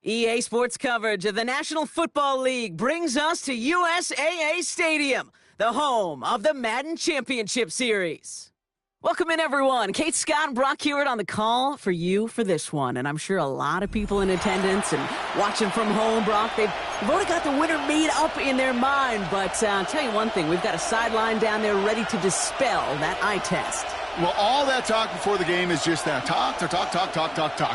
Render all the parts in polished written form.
EA Sports coverage of the National Football League brings us to USAA Stadium, the home of the Madden Championship Series. Welcome in, everyone. Kate, Scott, and Brock Hewitt on the call for you for this one. And I'm sure a lot of people in attendance and watching from home, Brock, they've already got the winner made up in their mind. But I'll tell you one thing, we've got a sideline down there ready to dispel that eye test. Well, all that talk before the game is just that. Talk.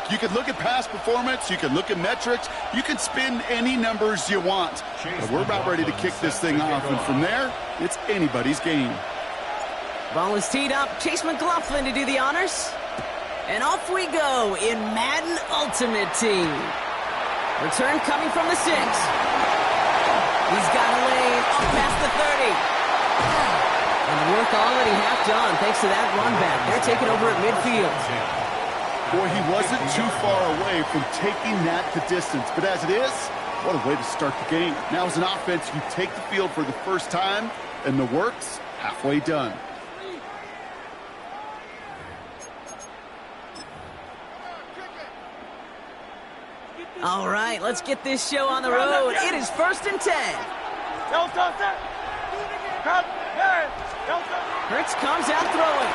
You can look at past performance. You can look at metrics. You can spin any numbers you want. But we're about ready to kick this thing off. And from there, it's anybody's game. Ball is teed up. Chase McLaughlin to do the honors. And off we go in Madden Ultimate Team. Return coming from the 6. He's got a lane up past the 30. And the work already half done thanks to that run back. They're taking over at midfield. Boy, he wasn't too far away from taking that the distance. But as it is, what a way to start the game. Now as an offense, you take the field for the first time, and the work's halfway done. All right, let's get this show on the road. It is 1st and 10. Hurts comes out throwing.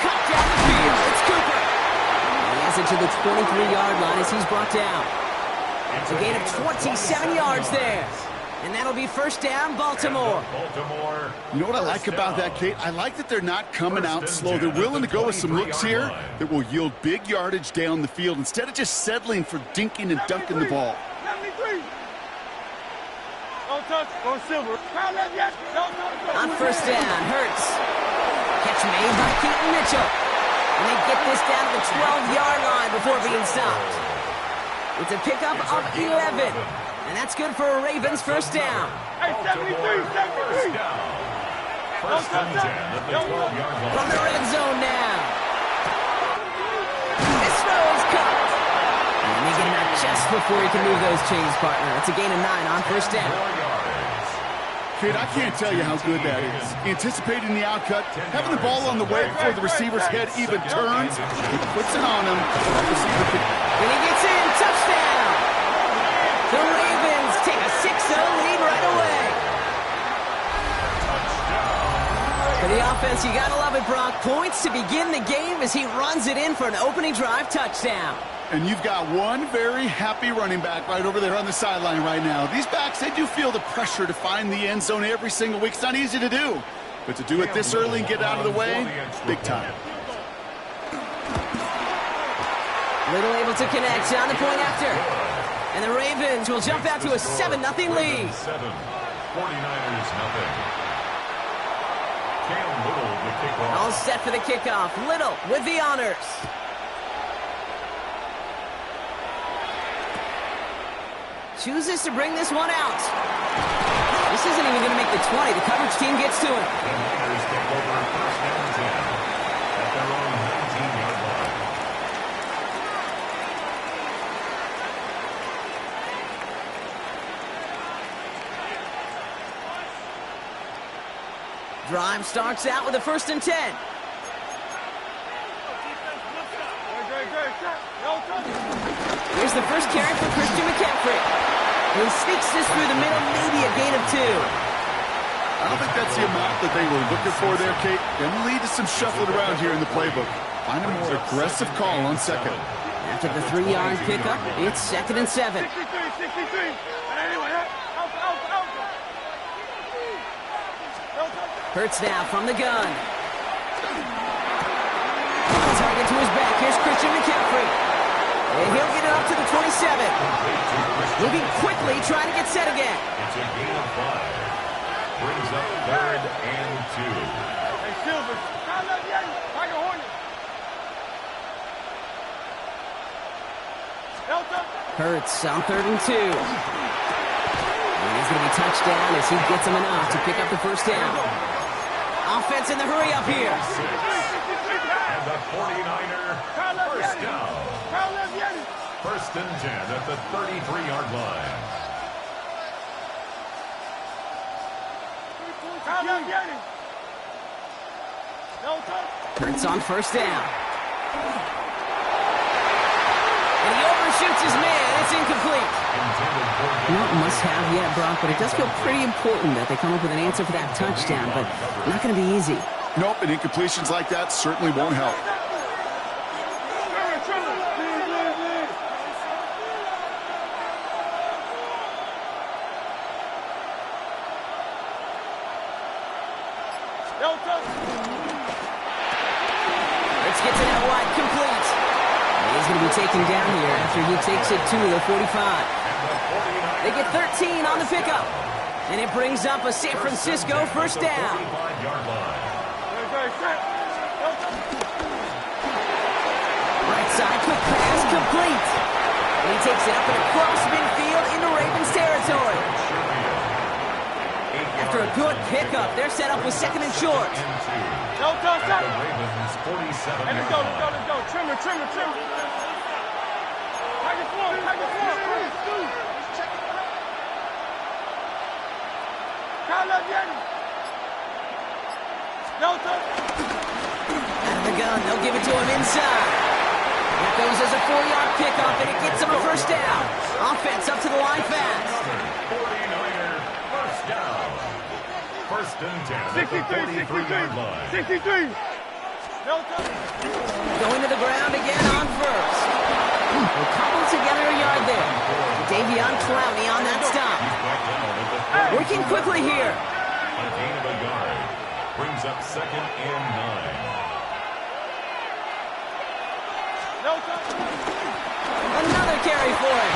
Cut down the field. It's Cooper. He has it to the 23-yard line as he's brought down. It's a gain of 27 yards there. And that'll be first down, Baltimore. You know what I like about that, Kate? I like that they're not coming out slow. They're willing to go with some looks here that will yield big yardage down the field instead of just settling for dinking and dunking the ball. On first down, Hurts. Catch made by Keaton Mitchell. And they get this down to the 12-yard line before being stopped. It's a pickup of 11. And that's good for a Ravens first down. Hey, 73. First and 10 at the 12-yard line. From the red zone now. This throw is caught. And they get him out just before he can move those chains, partner. It's a gain of 9 on first down. Kid, I can't tell you how good that is. Anticipating the outcut, having the ball on the way before the receiver's head even turns, he puts it on him. And he gets in, touchdown! The Ravens take a 6-0 lead right away. For the offense, you gotta love it, Brock. Points to begin the game as he runs it in for an opening drive touchdown. And you've got one very happy running back right over there on the sideline right now. These backs, they do feel the pressure to find the end zone every single week. It's not easy to do. But to do it this early and get out of the way, big time. Little able to connect on the point after. And the Ravens will jump out to a 7-0 lead. 49ers nothing. Cam Little the kickoff. All set for the kickoff. Little with the honors. Chooses to bring this one out. This isn't even going to make the 20. The coverage team gets to him. The Niners take over first and 10 at their own 19-yard line. Drive starts out with a 1st and 10. Here's the first carry for Christian McCaffrey. He sneaks this through the middle, maybe a gain of 2. I don't think that's the amount that they were looking for there, Kate. Going to lead to some shuffling around here in the playbook. Find a more aggressive call on second. After the 3-yard pickup, it's 2nd and 7. Hurts now from the gun. Target to his back. Here's Christian McCaffrey. And he'll get it up to the 27. Moving quickly, trying to get set again. It's a gain of 5. Brings up 3rd and 2. Hey, Silver. Like a Hornet. Hurts on 3rd and 2. And he's going to be touched down as he gets him enough to pick up the first down. Offense in the hurry up here. And the 49er first down. 1st and 10 at the 33-yard line. Hurts on first down. And he overshoots his man. It's incomplete. Not must-have yet, Brock, but it does feel pretty important that they come up with an answer for that touchdown, but not going to be easy. Nope, and incompletions like that certainly won't help. Let's get to that wide, complete. He's going to be taken down here after he takes it to the 45. They get 13 on the pickup, and it brings up a San Francisco first down. Right side, quick pass, complete. And he takes it up and across midfield into Ravens territory. After a good pickup, they're set up with second and short. Let's go. Trim it. Package one. Out of the gun, they'll give it to him inside. That goes as a 4-yard pickup, and it gets him a first down. Offense up to the line fast. 49er first down. First and 10 at the 43-yard line. 63. Going to the ground again on first. We'll cobble together a yard there. Davion Clowney on that stop. Working quickly here. A gain of a yard. Brings up second and 9. Another carry for him.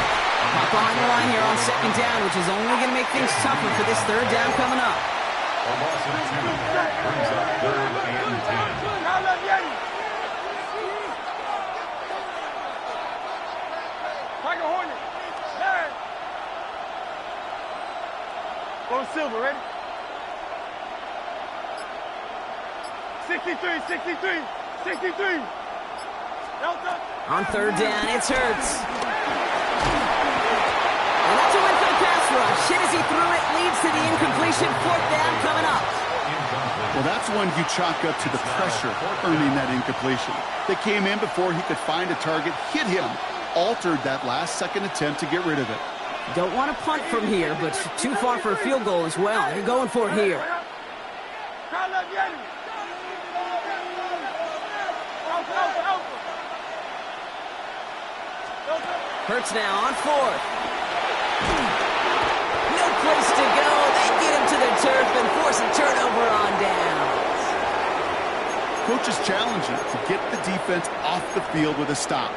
Up behind the line here on second down, which is only going to make things tougher for this third down coming up. A loss of 2. Brings up third and 10. Tiger Hornet. Nine. Go Silver, ready? 63. Delta. On third down, it's Hurts. And that's a win for the pass rush. Hit as he threw it, leads to the incompletion. Fourth down coming up. Well, that's one you chalk up to the pressure earning that incompletion. They came in before he could find a target, hit him, altered that last-second attempt to get rid of it. Don't want to punt from here, but too far for a field goal as well. They're going for it here. Hurts now on fourth. No place to go. They get him to the turf and force a turnover on downs. Coach's challenge to get the defense off the field with a stop.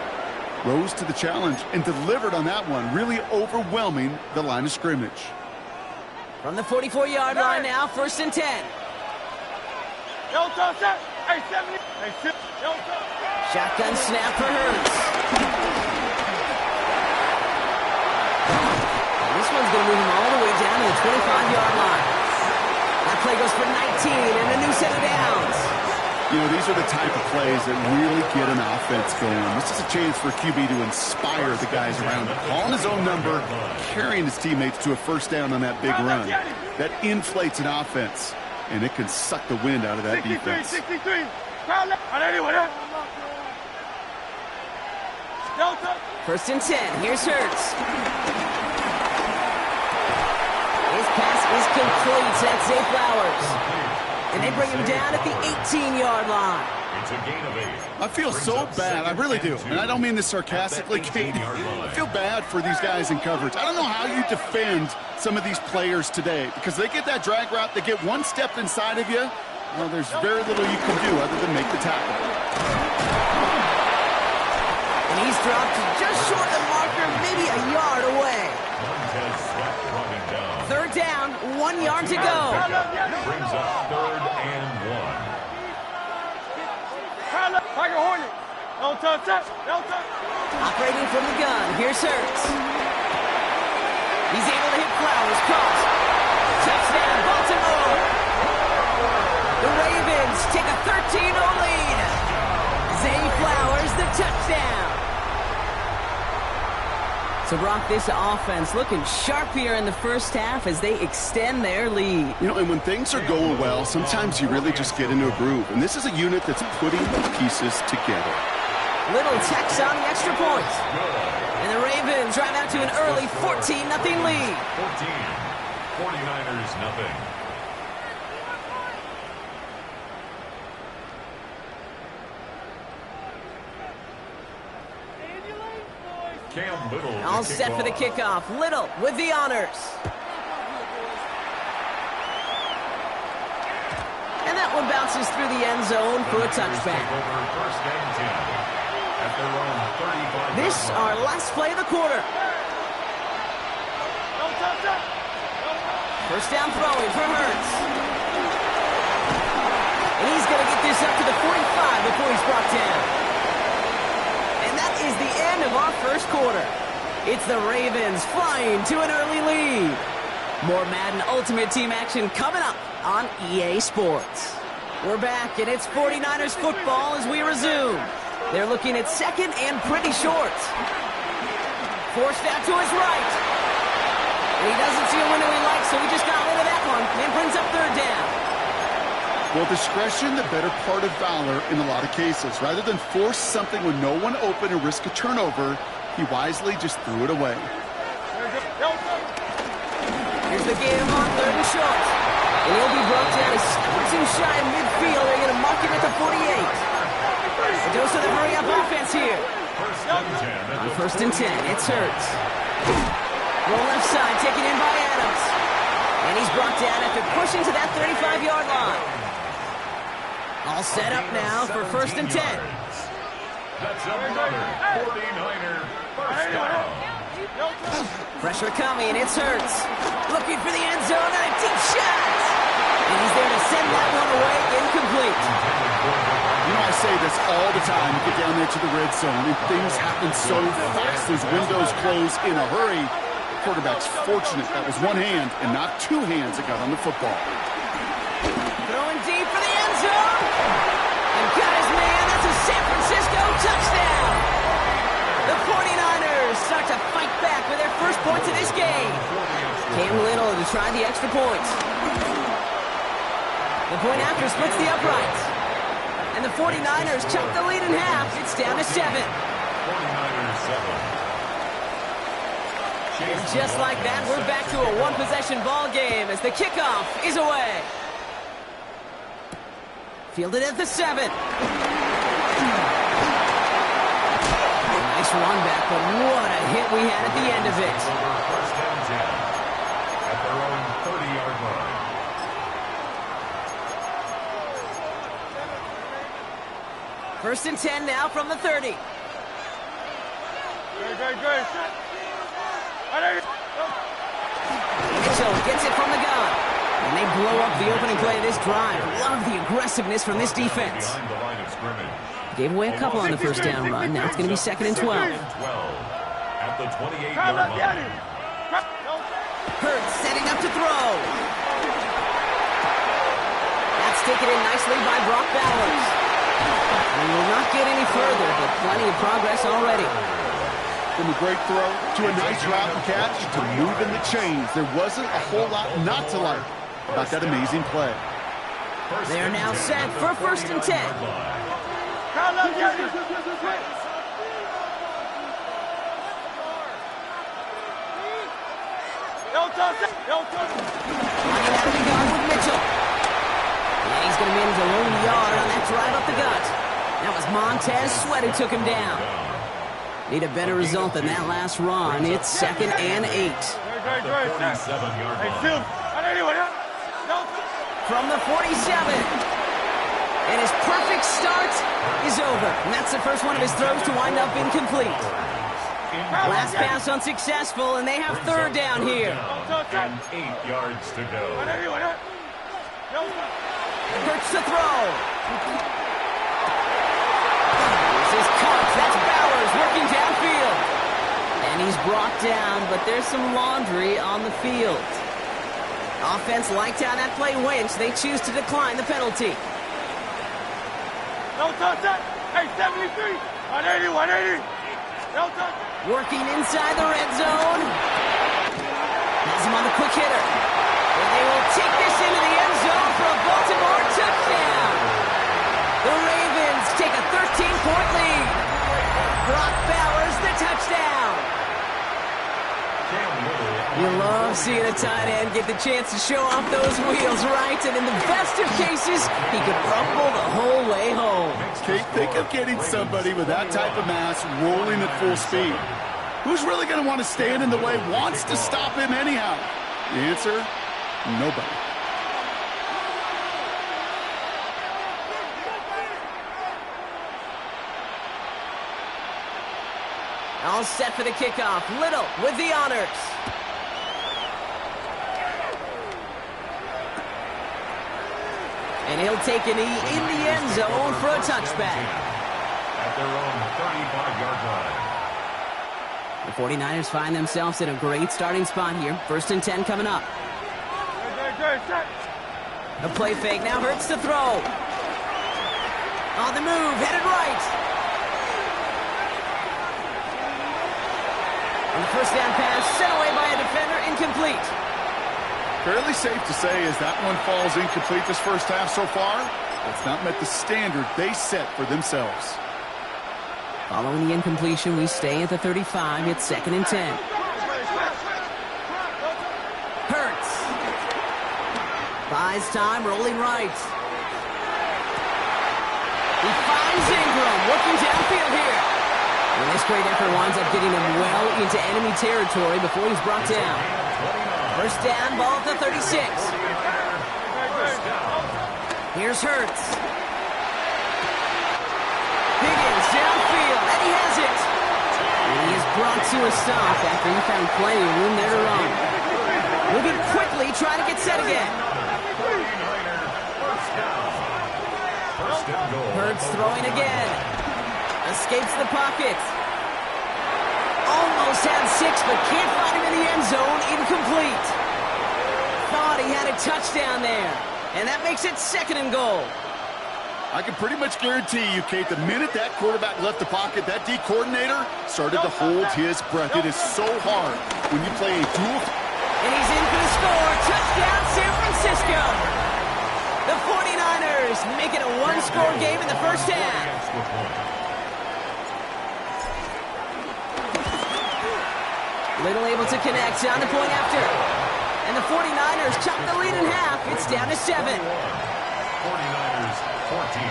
Rose to the challenge and delivered on that one, really overwhelming the line of scrimmage. From the 44-yard line now, first and 10. Shotgun snap for Hurts. This one's going to move him all the way down to the 25-yard line. That play goes for 19 and a new set of downs. You know, these are the type of plays that really get an offense going. This is a chance for QB to inspire the guys around him. Calling his own number, carrying his teammates to a first down on that big run. That inflates an offense, and it can suck the wind out of that defense. 63. First and 10. Here's Hurts. His pass is complete. That's Zay Flowers. And they bring him down at the 18-yard line. It's a gain of 8. I feel so bad. I really do. And I don't mean this sarcastically, Kate. I feel bad for these guys in coverage. I don't know how you defend some of these players today, because they get that drag route, they get one step inside of you. Well, there's very little you can do other than make the tackle. And he's dropped just short of the marker, maybe a yard away. Third down, 1 yard to go. Brings up third and 1. Tiger Hornet. Don't touch. Operating from the gun, here's Hurts. He's able to hit Flowers, cross. Touchdown, Baltimore. The Ravens take a 13-0 lead. Zay Flowers, the touchdown. So, Brock, this offense looking sharp here in the first half as they extend their lead. You know, and when things are going well, sometimes you really just get into a groove. And this is a unit that's putting the pieces together. Little Tex on the extra point. Ravens drive out to an early 14-0 lead. 14. 49ers nothing. Cam Little. All set for the kickoff. Little with the honors. And that one bounces through the end zone for a touchback. First and 10 at their own 35. This our last play of the quarter. First down throwing for Hurts. And he's going to get this up to the 45 before he's brought down. And that is the end of our first quarter. It's the Ravens flying to an early lead. More Madden Ultimate Team action coming up on EA Sports. We're back, and it's 49ers football as we resume. They're looking at second and pretty short. Forced out to his right. And he doesn't see a window he likes, so he just got rid of that one and brings up third down. Well, discretion, the better part of valor in a lot of cases. Rather than force something with no one open and risk a turnover, he wisely just threw it away. Here's the game on third and short. And he'll be brought down a step too shy in midfield. They're going to mark him at the 48. A dose of the hurry-up offense here. On first and 10, it's Hurts. Roll left side, taken in by Adams. And he's brought down after pushing to that 35-yard line. All set up now for first and 10. That's another 49er first down. Pressure coming, it's Hurts. Looking for the end zone and a deep shot. And he's there to send that one away, incomplete. You know, I say this all the time. You get down there to the red zone, and things happen so fast. Those windows close in a hurry. Quarterback's fortunate that was one hand and not two hands that got on the football. Throwing deep for the end zone. And got his man. That's a San Francisco touchdown. The 49ers start to fight back with their first points of this game. Cam Little to try the extra point. The point after splits the uprights. And the 49ers chop the lead in half. It's down to 7. 49ers 7. And just like that, we're back to a one-possession ball game as the kickoff is away. Fielded at the 7. Nice run back, but what a hit we had at the end of it. First and 10 at their own 30-yard line. First and 10 now from the 30. Mitchell gets it from the gun. And they blow up the opening play of this drive. Love the aggressiveness from this defense. Behind the line of scrimmage. Gave away a couple on the first down run. Now it's going to be second and 12. At the 28-yard line. Hurts setting up to throw. That's taken in nicely by Brock Bowers. And will not get any further, but plenty of progress already. From a great throw to a nice route and catch to moving the chains. There wasn't a whole lot not to like about that amazing play. They're now set for first and 10. Running out of the gun with Mitchell. And he's going to manage a lone yard on that drive up the gut. That was Montez Sweat who took him down. Need a better result than that last run. It's second and 8. At the 47-yard line. From the 47. And his perfect start is over. And that's the first one of his throws to wind up incomplete. Last pass unsuccessful, and they have third down here. And 8 yards to go. Hurts to throw. This is Cox. That's Bowers working downfield. And he's brought down, but there's some laundry on the field. Offense liked how that play went. They choose to decline the penalty. No touch that. Hey, 73. 180, 180. No touch. Working inside the red zone. Has him on the quick hitter. And they will take this into the end zone for a Baltimore touchdown. The Ravens take a 13-point lead. Brock Bowers the touchdown. You love seeing a tight end get the chance to show off those wheels, right? And in the best of cases, he could rumble the whole way home. Kate, think of getting somebody with that type of mass rolling at full speed. Who's really going to want to stand in the way, wants to stop him anyhow? The answer, nobody. All set for the kickoff. Little with the honors. And he'll take a knee in the end zone for a touchback. At their own 35-yard line. The 49ers find themselves in a great starting spot here. 1st and 10 coming up. A play fake now hurts to throw. On the move, headed right. And the first down pass sent away by a defender, incomplete. Fairly safe to say as that one falls incomplete this first half so far, it's not met the standard they set for themselves. Following the incompletion, we stay at the 35. It's 2nd and 10. Hurts. Buys time, rolling right. He finds Ingram, working downfield here. And this great effort winds up getting him well into enemy territory before he's brought down. First down, ball at the 36. Here's Hurts. Higgins downfield, and he has it. And he is brought to a stop after he found plenty of room there to run. Moving quickly, trying to get set again. Hurts throwing again. Escapes the pocket. Almost had 6, but can't find him in the end zone. Incomplete. Thought he had a touchdown there. And that makes it 2nd and goal. I can pretty much guarantee you, Kate, the minute that quarterback left the pocket, that D coordinator started to hold his breath. It is so hard when you play a dual. And he's in for the score. Touchdown, San Francisco. The 49ers make it a one-score game in the first half. Little able to connect on the point after. And the 49ers chop the lead in half. It's down to 7. 49ers 14.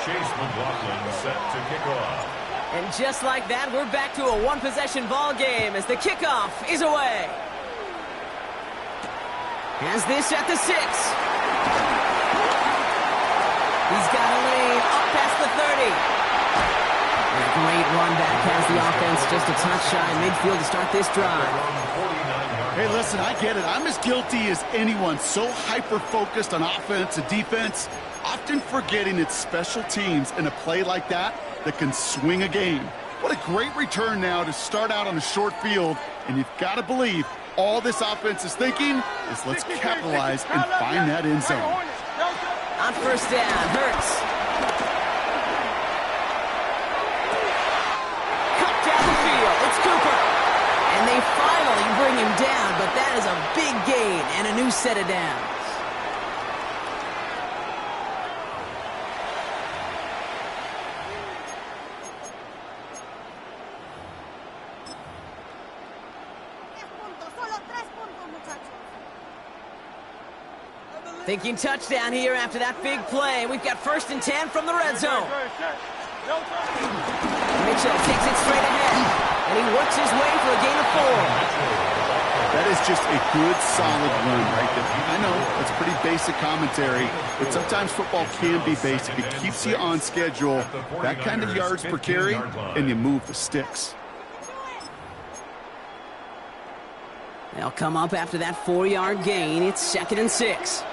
Chase McLaughlin set to kick off. And just like that, we're back to a one-possession ball game as the kickoff is away. Has this at the 6. He's got a lane up past the 30. A great run back has the offense just a touch shy in midfield to start this drive. Hey, listen, I get it. I'm as guilty as anyone. So hyper-focused on offense and defense, often forgetting it's special teams in a play like that that can swing a game. What a great return now to start out on a short field, and you've got to believe all this offense is thinking is let's capitalize and find that end zone. On first down, Hurts. And they finally bring him down, but that is a big gain and a new set of downs. Thinking touchdown here after that big play. We've got 1st and 10 from the red zone. Mitchell takes it straight ahead. And he works his way for a gain of 4. That is just a good, solid run right there. I know, that's pretty basic commentary, but sometimes football can be basic. It keeps you on schedule, that kind of yards per carry, and you move the sticks. They'll come up after that 4-yard gain. It's 2nd and 6.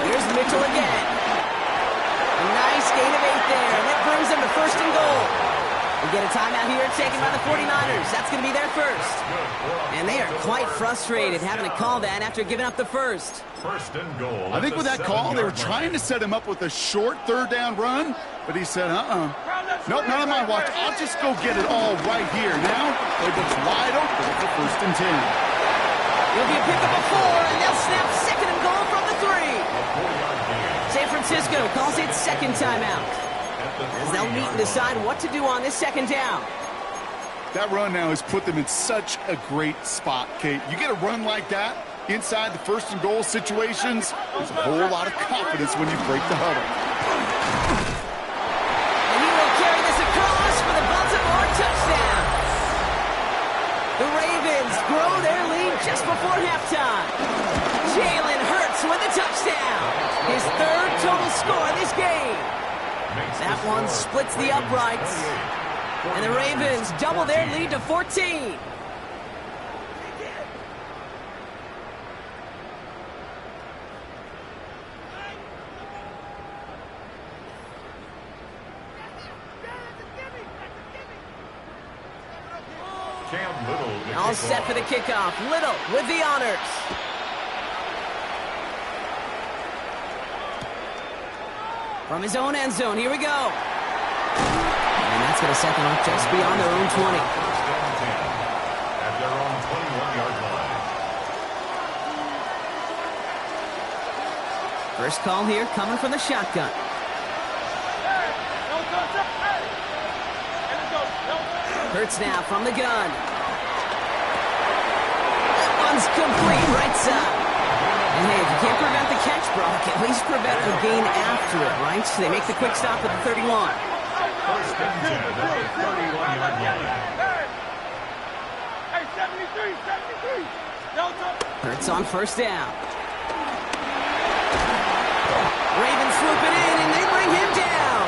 Here's Mitchell again. A nice gain of 8 there, and that brings them to 1st and goal. We get a timeout here taken by the 49ers. That's going to be their first. And they are quite frustrated having to call that after giving up the first. 1st and goal. I think with that call, they were trying to set him up with a short 3rd down run, but he said, nope, not on my watch. I'll just go get it all right here. Now, playbook's wide open for 1st and 10. It'll be a pickup of 4, and they'll snap 2nd and goal from the 3. San Francisco calls it 2nd timeout. as they'll meet and decide what to do on this second down. That run now has put them in such a great spot, Kate. You get a run like that inside the first and goal situations, there's a whole lot of confidence when you break the huddle. And he will carry this across for the Baltimore touchdown. The Ravens grow their lead just before halftime. Jalen Hurts with a touchdown. His third total score in this game. That one splits the uprights. And the Ravens double their lead to 14. All set for the kickoff. Little with the honors. From his own end zone, here we go. And that's going to set them up just beyond their own 20. At their own 21-yard line. First call here coming from the shotgun. Hurts now from the gun. One's complete, right side. And hey, if you can't prevent the catch, Brock, at least prevent the gain after it, right? So they make the quick stop at the 31. First and 10 at the 31-yard line. Hey, 73. Hurts on first down. Ravens swoop it in, and they bring him down.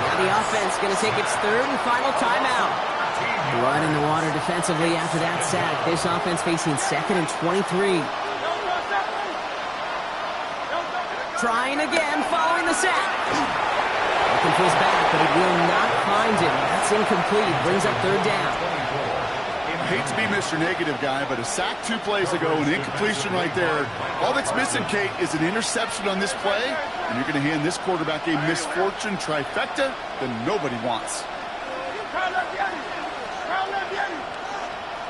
Now the offense going to take its third and final timeout. Blood in the water defensively after that sack. This offense facing 2nd and 23. Trying again following the sack. Looking for his back, but he will not find him. That's incomplete. Brings up third down. I hate to be Mr. Negative guy, but a sack 2 plays ago, an incompletion right there. All that's missing, Kate, is an interception on this play, and you're going to hand this quarterback a misfortune trifecta that nobody wants.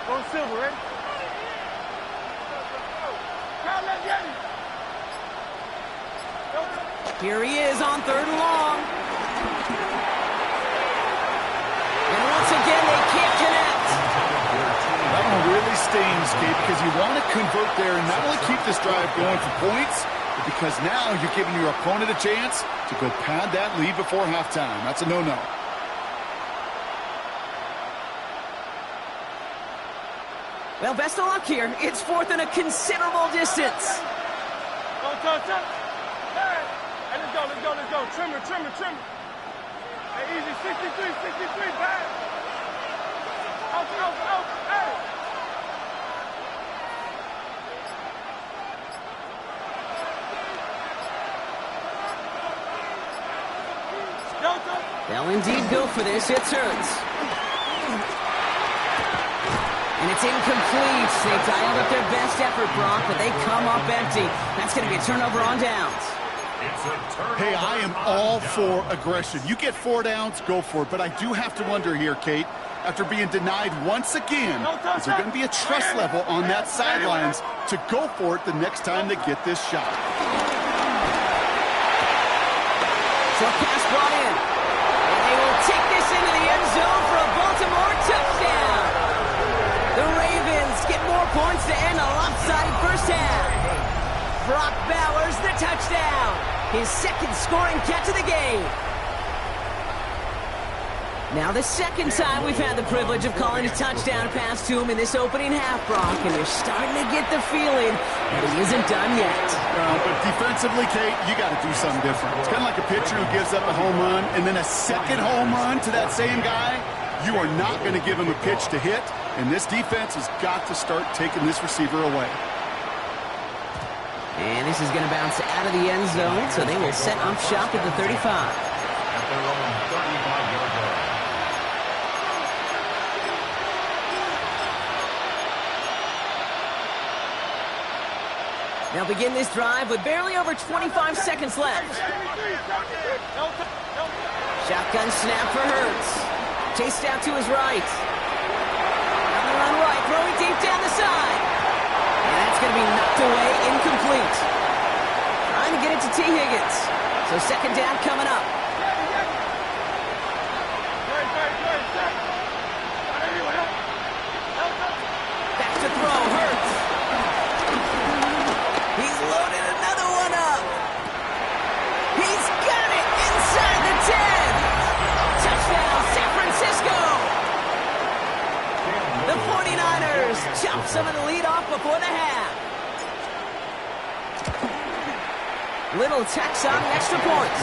Go Silver, ready? Here he is on 3rd and long. And once again, they can't connect. That one really stings, Kate, because you want to convert there and not only keep this drive going for points, but because now you're giving your opponent a chance to go pad that lead before halftime. That's a no-no. Well, best of luck here. It's 4th and a considerable distance. Go, touch. Hey, let's go. Trimmer. Hey, easy, 63, back. Out, hey. They'll indeed go for this. It's Hurts. And it's incomplete. They dialed up their best effort, Brock, but they come up empty. That's going to be a turnover on downs. Hey, I am all for aggression. You get 4 downs, go for it. But I do have to wonder here, Kate, after being denied once again, is there going to be a trust level on that sidelines to go for it the next time they get this shot? Short pass brought in. And they will take this into the end zone for a Baltimore touchdown. The Ravens get more points to end a lopsided first half. Brock Bowers, the touchdown. His 2nd scoring catch of the game. Now the 2nd time we've had the privilege of calling a touchdown pass to him in this opening half, Brock, and you're starting to get the feeling that he isn't done yet. But defensively, Kate, you got to do something different. It's kind of like a pitcher who gives up a home run and then a second home run to that same guy. You are not going to give him a pitch to hit, and this defense has got to start taking this receiver away. And this is going to bounce out of the end zone, so they will set up shop at the 35. At their own 35-yard line. They'll begin this drive with barely over 25 seconds left. Shotgun snap for Hurts. Chased out to his right. On the run right, throwing deep down the side. And that's going to be knocked away, incomplete. Trying to get it to T. Higgins. So 2nd down coming up. off some of the lead off before the half. Little tacks on an extra point.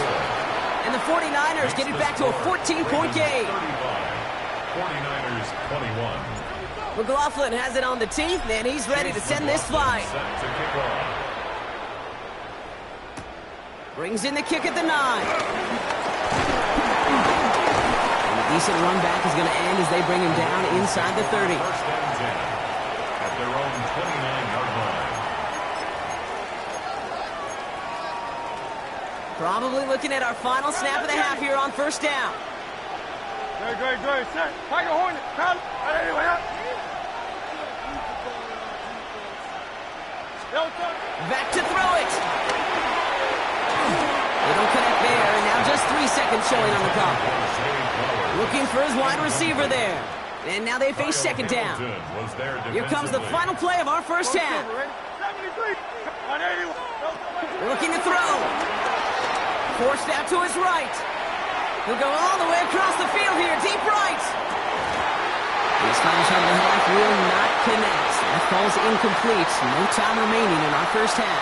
And the 49ers get it back to a 14-point game. 49ers 21. McLaughlin has it on the tee, and he's ready to send this flying. Brings in the kick at the 9. And a decent run back is going to end as they bring him down inside the 30. First and 10 at their own 29-yard line. Probably looking at our final snap of the half here on first down. Good. Set. Tiger Hornet. Come. Anyway, up. Back to throw it. They don't connect there, and now just 3 seconds showing on the clock. Looking for his wide receiver there. And now they face second down. Here comes the final play of our first half. Looking to throw. Forced out to his right. He'll go all the way across the field here, deep right. This final shot of the half will not connect. That ball's incomplete. No time remaining in our first half.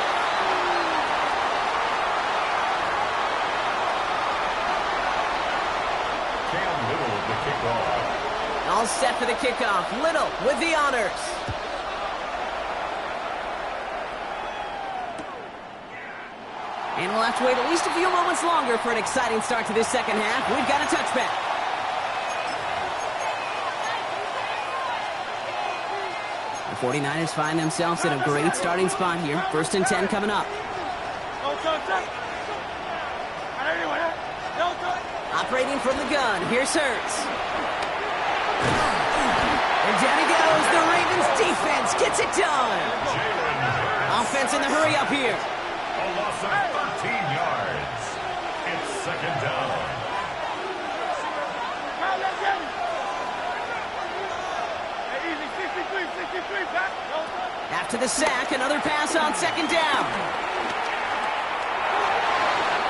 Cam Little with the kickoff. All set for the kickoff. Little with the honors. And we'll have to wait at least a few moments longer for an exciting start to this second half. We've got a touchback. The 49ers find themselves in a great starting spot here. First and 10 coming up. Operating from the gun. Here's Hurts. And down he goes. The Ravens defense gets it done. Offense in the hurry up here. A loss of 13 yards. It's second down. After the sack, another pass on second down.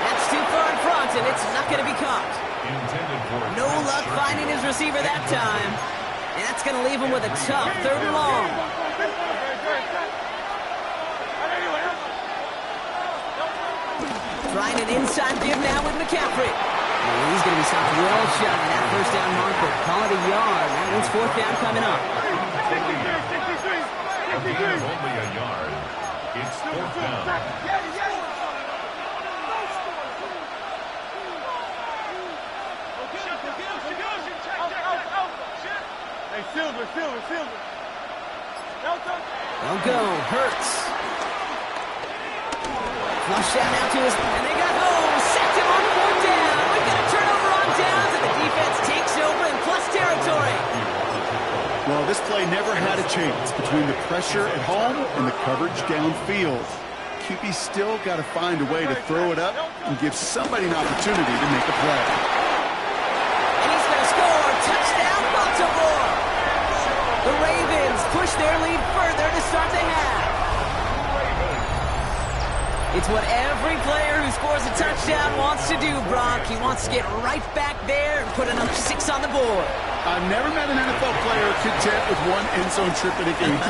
That's too far in front, and it's not going to be caught. No luck finding his receiver that time. And that's going to leave him with a tough third and long. Trying an inside give now with McCaffrey. And he's going to be stopped well shy of that first down marker. Call it a yard. That means fourth down coming up. Only a yard. It's fourth down. Hey, Silver. They'll go. Hurts. Flush down out to his, and they got sacked him on fourth down. We got a turnover on downs, and the defense takes over in plus territory. Well, this play never had a chance between the pressure at home and the coverage downfield. QB still got to find a way to throw it up and give somebody an opportunity to make a play. And he's going to score. Touchdown, Baltimore. The Ravens push their lead further to start the half. It's what every player who scores a touchdown wants to do, Brock. He wants to get right back there and put another 6 on the board. I've never met an NFL player content with one end zone trip in a game.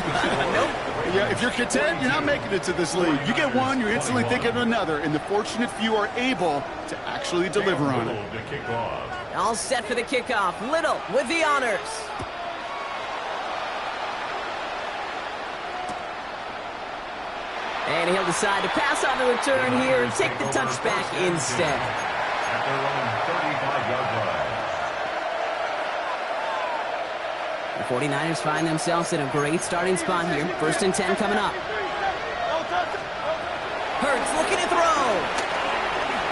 Nope. Yeah, if you're content, you're not making it to this league. You get one, you're instantly thinking of another, and the fortunate few are able to actually deliver on it. All set for the kickoff. Little with the honors. And he'll decide to pass on the return here and take the touchback instead. At their own 35-yard line. The 49ers find themselves in a great starting spot here. First and 10 coming up. Hurts looking to throw.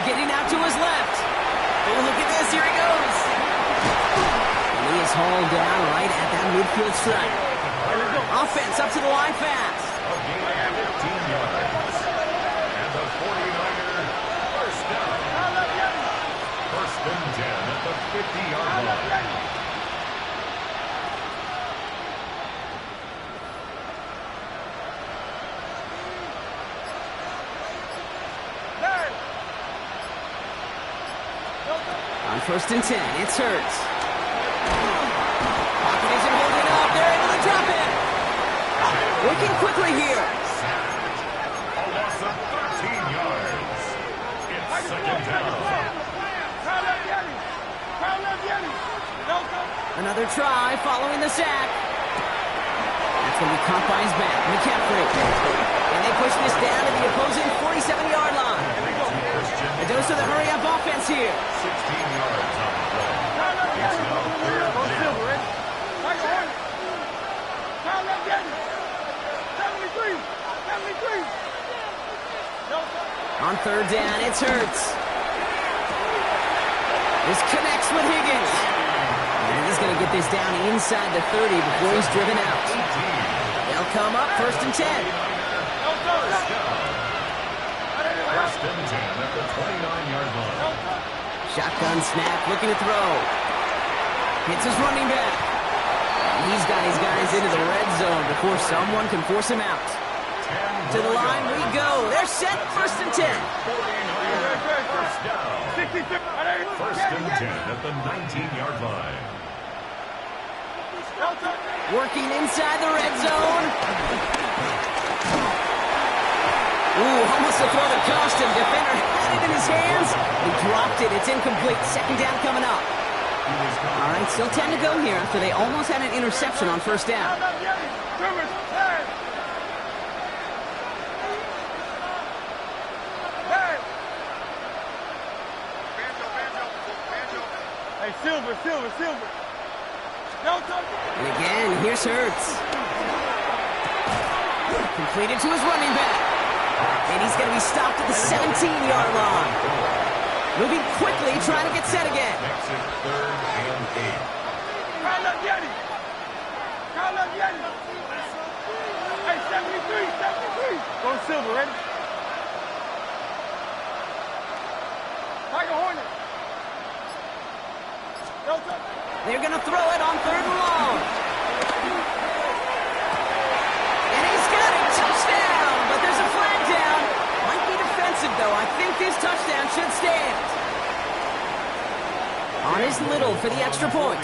Getting out to his left. Oh, look at this. Here he goes. And he is hauled down right at that midfield stripe. Offense up to the line fast. A gain of 15 yards. And the 49er first down. First and 10 at the 50-yard line. On first and 10, it's Hurts. Pocket isn't holding up. They're able to drop it. Working quickly here. A loss of 13 yards. It's second down. Another try following the sack. That's going to be caught by his back, McCaffrey. And they push this down to the opposing 47-yard line. A dose of the hurry-up offense here. 16 yards on the play. It's now third down. On third down, it's Hurts. This connects with Higgins. And he's going to get this down inside the 30 before he's driven out. They'll come up first and 10. First and 10 at the 29-yard line. Shotgun snap, looking to throw. Hits his running back. And he's got his guys into the red zone before someone can force him out. To the line we go. They're set, first and 10. 49er first down. First and 10 at the 19-yard line. Working inside the red zone. Ooh, almost a throw that cost him. Defender had it in his hands. He dropped it. It's incomplete. Second down coming up. All right, still 10 to go here after they almost had an interception on first down. Hey, Silver. And again, here's Hurts. Completed to his running back. And he's going to be stopped at the 17-yard line. Moving quickly, trying to get set again. Makes it third and 8. Hey, 73. Go Silver, ready? Tiger Hornet. They're going to throw it on third and long. And he's got it. Touchdown. But there's a flag down. Might be defensive, though. I think this touchdown should stand. On his Little for the extra point.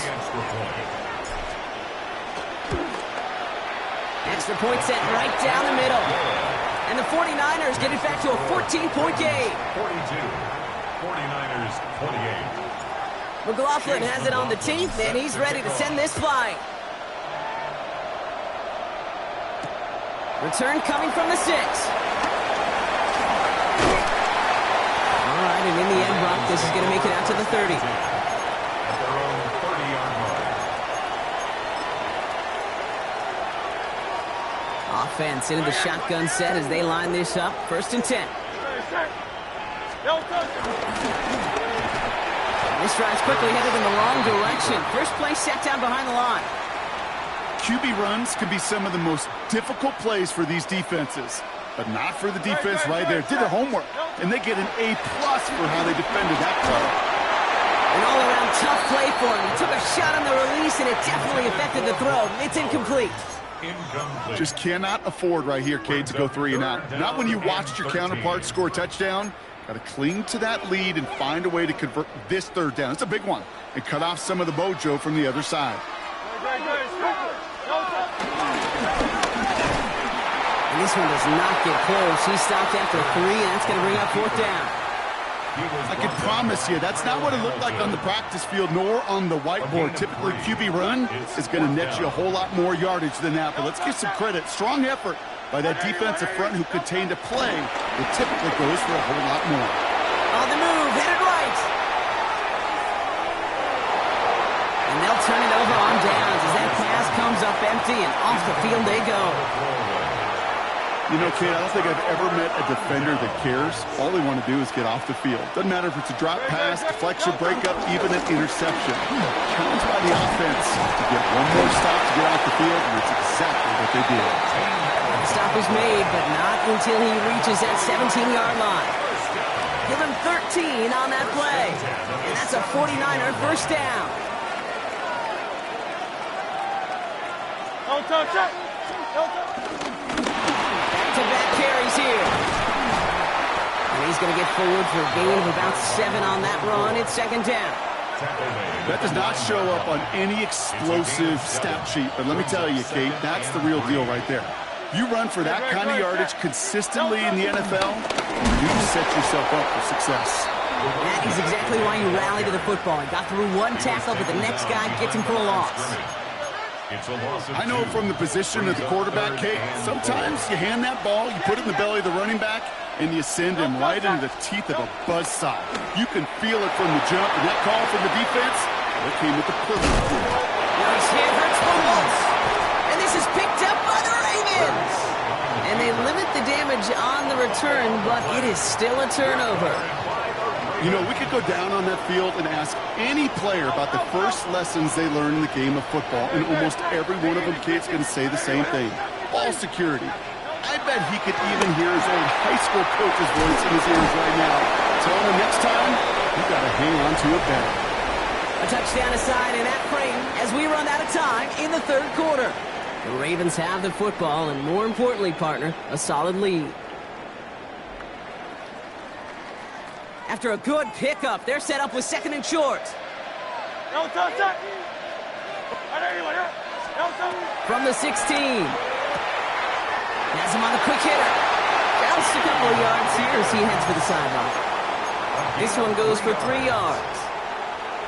Extra point sent right down the middle. And the 49ers get it back to a 14-point game. 42. 49ers 28. McLaughlin has it on the teeth, and he's ready to send this flying. Return coming from the 6. All right, and in the end, Brock, this is going to make it out to the 30. At their own 30-yard line. Offense into the shotgun set as they line this up. First and 10. This drive's quickly headed in the wrong direction. First play set down behind the line. QB runs can be some of the most difficult plays for these defenses, but not for the defense right there. Did their homework, and they get an A+ for how they defended that play. An all-around tough play for him. He took a shot on the release, and it definitely affected the throw. It's incomplete. Incomplete. Just cannot afford right here, Cade, to go 3 and out. Not when you watched your counterpart score a touchdown. Got to cling to that lead and find a way to convert this third down. It's a big one. And cut off some of the mojo from the other side. And this one does not get close. He stopped after 3, and that's going to bring up fourth down. I can promise you, that's not what it looked like on the practice field, nor on the whiteboard. Typically, QB run is going to net you a whole lot more yardage than that. But let's give some credit. Strong effort by that defensive front who contained a play that typically goes for a whole lot more. On the move, headed right. And they'll turn it over on downs as that pass comes up empty, and off the field they go. You know, Kate, I don't think I've ever met a defender that cares. All they want to do is get off the field. Doesn't matter if it's a drop pass, deflection, breakup, even an interception. Challenged by the offense to get one more stop to get off the field, and it's exactly what they did. The stop is made, but not until he reaches that 17-yard line. Give him 13 on that play, and that's a 49er first down. Back-to-back carries here. And he's going to get forward for a gain of about 7 on that run. It's second down. That does not show up on any explosive stat sheet, but let me tell you, Kate, that's the real deal right there. You run for that kind of yardage consistently in the NFL, you set yourself up for success. That is exactly why you rally to the football. He got through one tackle, but the next guy gets him for a loss. I know from the position of the quarterback, Kate, sometimes you hand that ball, you put it in the belly of the running back, and you send him right into the teeth of a buzzsaw. You can feel it from the jump, and that call from the defense, that came at the perfect point. Nice hand, Hurts fumbles. And this is picked up by the Ravens. And they limit the damage on the return, but it is still a turnover. You know, we could go down on that field and ask any player about the first lessons they learned in the game of football, and almost every one of them, Kate's going to say the same thing. Ball security. I bet he could even hear his old high school coach's voice in his ears right now, telling him next time, you got to hang on to it better. A touchdown aside in that frame as we run out of time in the third quarter. The Ravens have the football, and more importantly, partner, a solid lead. After a good pickup, they're set up with second and short. From the 16. Has him on the quick hitter. Just a couple of yards here as he heads for the sideline. This one goes for 3 yards.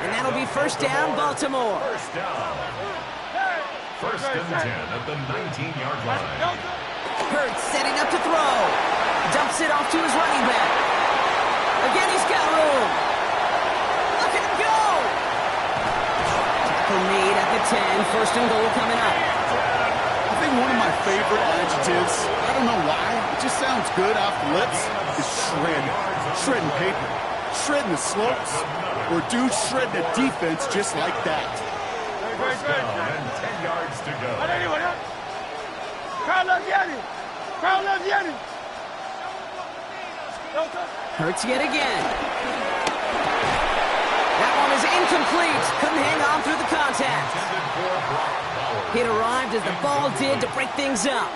And that'll be first down, Baltimore. First down. First and 10 at the 19-yard line. Hurts setting up to throw. Dumps it off to his running back. Again, he's got room. Look at him go. Tackle made at the 10. First and goal coming up. I think one of my favorite adjectives, I don't know why, it just sounds good off the lips, is shred. Shredding paper. Shredding the slopes. Or dude shredding a defense just like that. First down and 10 yards to go. Hurts yet again. That one is incomplete. Couldn't hang on through the contact. It arrived as the ball did to break things up.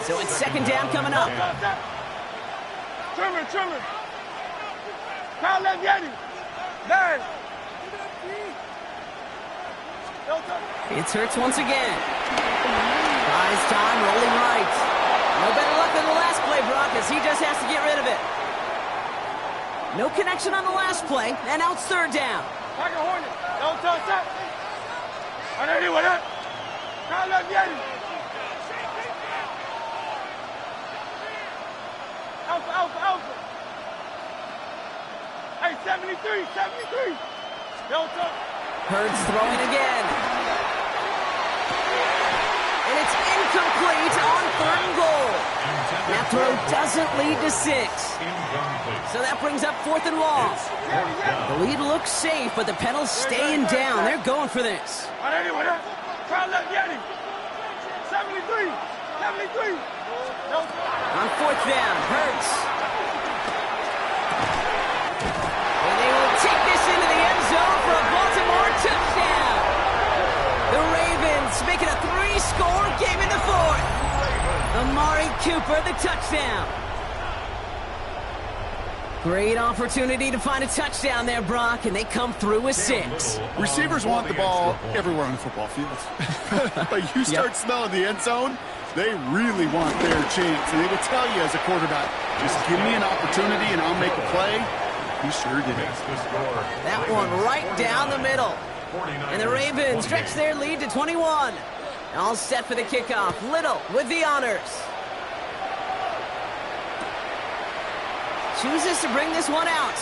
So it's second down coming up. Trimmer. Kyle Leviani. 9. It's Hurts once again. Buys time, rolling right. No better luck than the last play, Brock, as he just has to get rid of it. No connection on the last play, and now it's third down. Pocket Hornet. Don't touch that. Kyle Leviani. Alpha. Hey, 73. Don't touch. Hurts throwing again. And it's incomplete on third and goal. That throw doesn't lead to 6. So that brings up fourth and long. The lead looks safe, but the pedal's staying down. They're going for this. Kyle Leviani. 73. On fourth down, Hurts. And they will take this into the end zone for a Baltimore touchdown. The Ravens make it a 3-score game in the fourth. Amari Cooper, the touchdown. Great opportunity to find a touchdown there, Brock, and they come through with 6. Receivers want the ball everywhere on the football field. But you start smelling the end zone, they really want their chance. And they will tell you as a quarterback, just give me an opportunity and I'll make a play. He sure did. That one right down the middle. And the Ravens stretch their lead to 21. All set for the kickoff. Little with the honors. Chooses to bring this one out.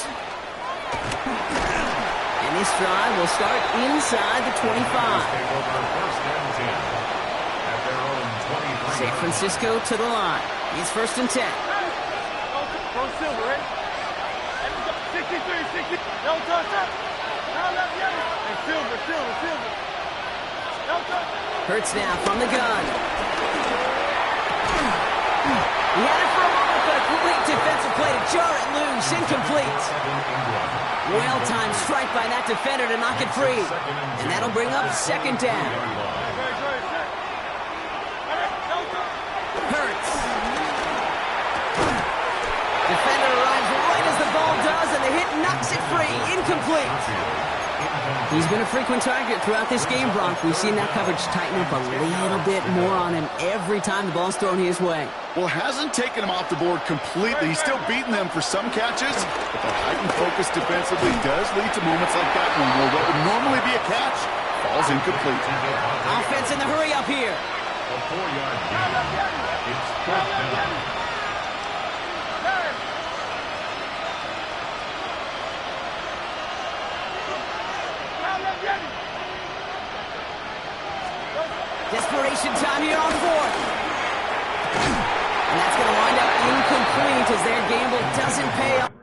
And this drive will start inside the 25. San Francisco to the line. It's first and 10. Go Silver, right? 63. Don't touch that. Hey, Silver. Don't touch. Hurts now from the gun. He had it for a moment, but a complete defensive play to jar it loose. Incomplete. Well-timed strike by that defender to knock it free. And that'll bring up second down. Hurts. Defender arrives right as the ball does, and the hit knocks it free. Incomplete. He's been a frequent target throughout this game, Brock. We've seen that coverage tighten up a little bit more on him every time the ball's thrown his way. Well, hasn't taken him off the board completely. He's still beating them for some catches, but the heightened focus defensively does lead to moments like that one where what would normally be a catch falls incomplete. Offense in the hurry up here. A 4-yard gain. It's fourth down. Desperation time here on fourth. And that's going to wind up incomplete as their gamble doesn't pay off.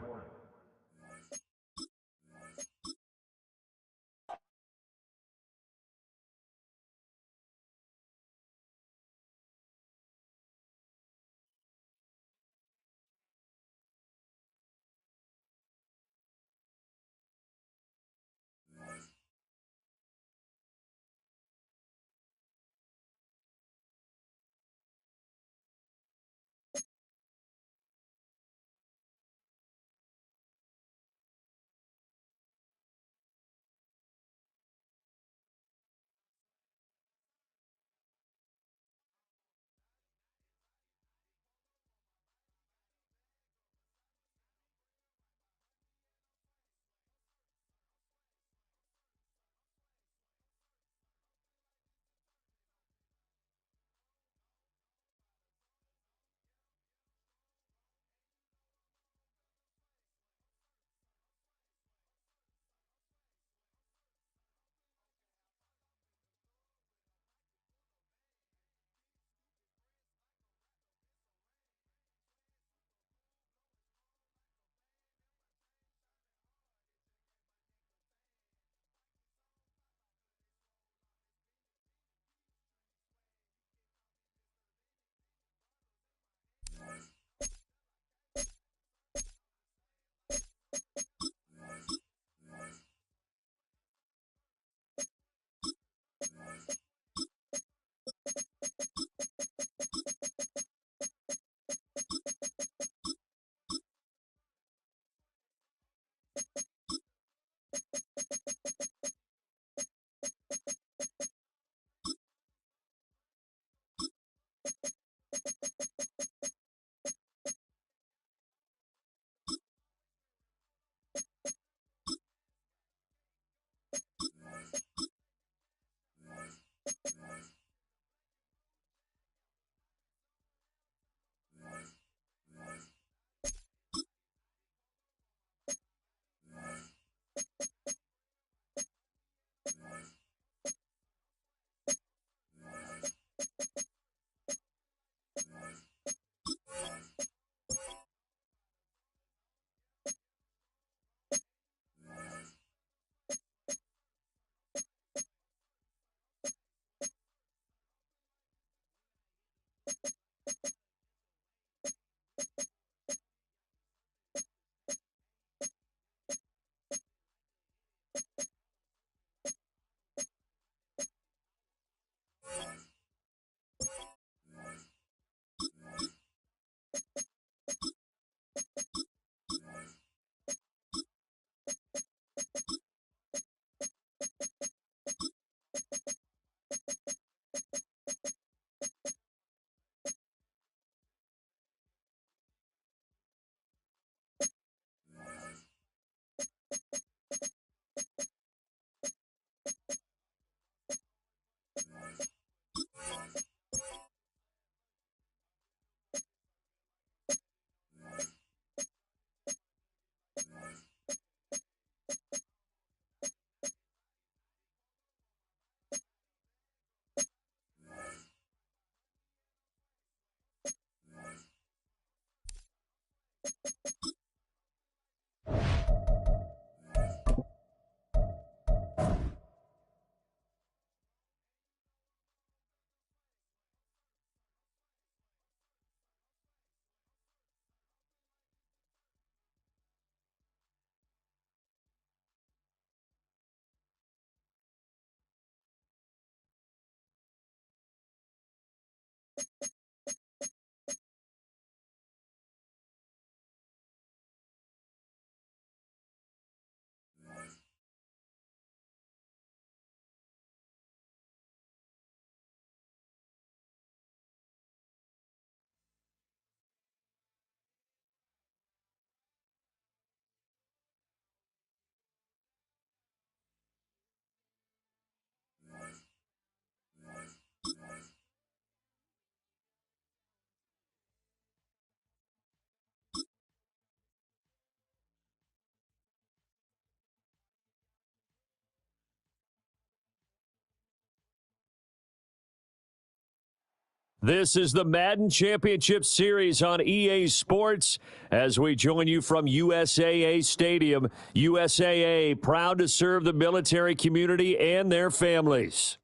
This is the Madden Championship Series on EA Sports as we join you from USAA Stadium. USAA, proud to serve the military community and their families.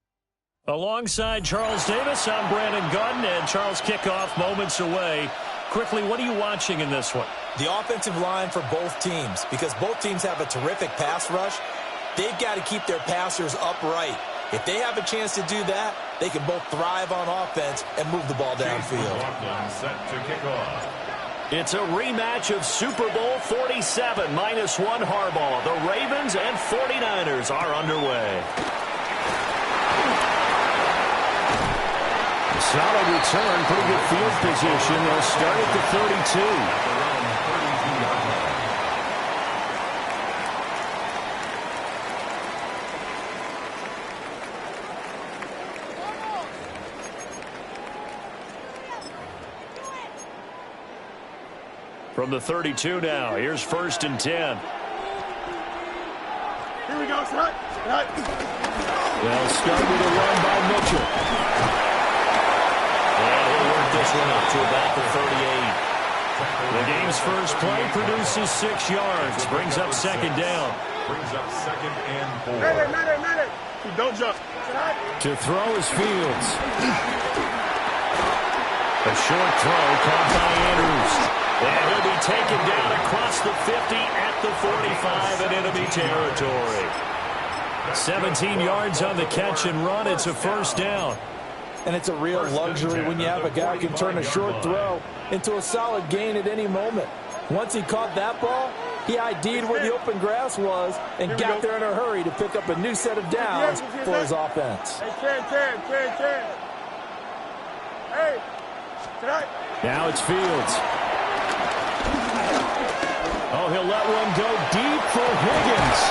Alongside Charles Davis, I'm Brandon Gunn, and Charles, kickoff moments away. Quickly, what are you watching in this one? The offensive line for both teams, because both teams have a terrific pass rush. They've got to keep their passers upright. If they have a chance to do that, they can both thrive on offense and move the ball downfield. Set to kick off. It's a rematch of Super Bowl 47, -1 Harbaugh. The Ravens and 49ers are underway. Solid return, pretty good field position. They'll start at the 32. From the 32 now, here's 1st and 10. Here we go, son. They'll start with a run by Mitchell. And he'll work this one up to about the 38. The game's first play produces 6 yards, brings up 2nd down. Brings up 2nd and 4. Medic. Don't jump. To throw is Fields. A short throw caught by Andrews. And he'll be taken down across the 50 at the 45 in enemy territory. 17 yards on the catch and run. It's a 1st down. And it's a real luxury when you have a guy who can turn a short throw into a solid gain at any moment. Once he caught that ball, he ID'd where the open grass was and got there in a hurry to pick up a new set of downs for his offense. Hey, 10. Hey, tonight. Now it's Fields. Oh, he'll let one go deep for Higgins.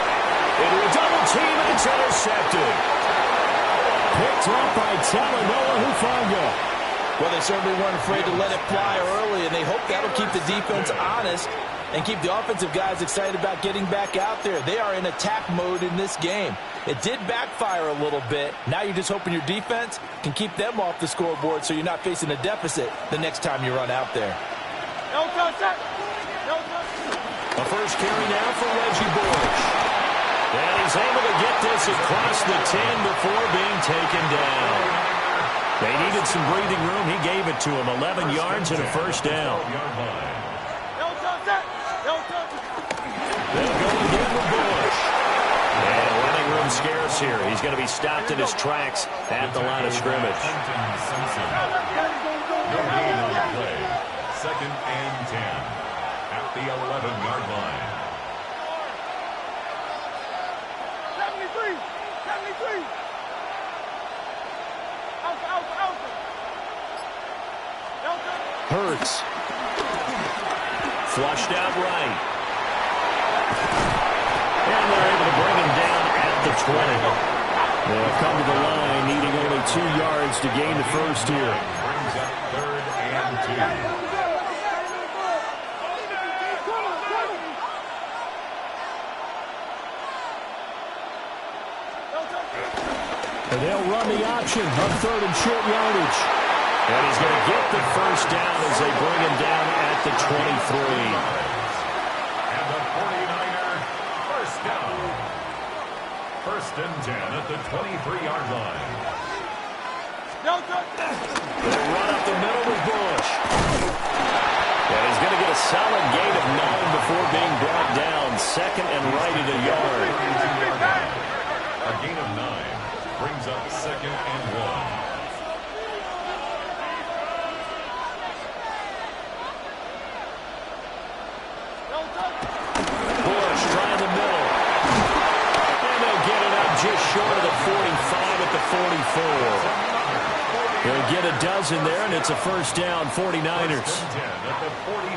Into a double team, and it's intercepted. Picked up by Talanoa Hufanga. Well, they certainly weren't afraid to let it fly early, and they hope that'll keep the defense honest and keep the offensive guys excited about getting back out there. They are in attack mode in this game. It did backfire a little bit. Now you're just hoping your defense can keep them off the scoreboard so you're not facing a deficit the next time you run out there. A first carry now for Reggie Bush. And he's able to get this across the 10 before being taken down. They needed some breathing room. He gave it to him. 11 yards and a 1st down. They'll go again with Bush. And running room scarce here. He's going to be stopped in his tracks at the line of scrimmage. No gain on the play. 2nd and 10 at the 11-yard line. 73. Hurts. Flushed out right. And they're able to bring him down at the 20. They'll come to the line, needing only 2 yards to gain the 1st here. Brings up 3rd and 2. And they'll run the option on 3rd and short yardage. And he's going to get the 1st down as they bring him down at the 23. And the 49er 1st down. 1st and 10 at the 23-yard line. They'll run up the middle with Bush. And he's going to get a solid gain of 9 before being brought down. 2nd and right at a yard. A gain of 9 brings up 2nd and 1. Bush trying the middle. And they'll get it up just short of the 45 at the 44. They'll get a dozen there, and it's a 1st down, 49ers.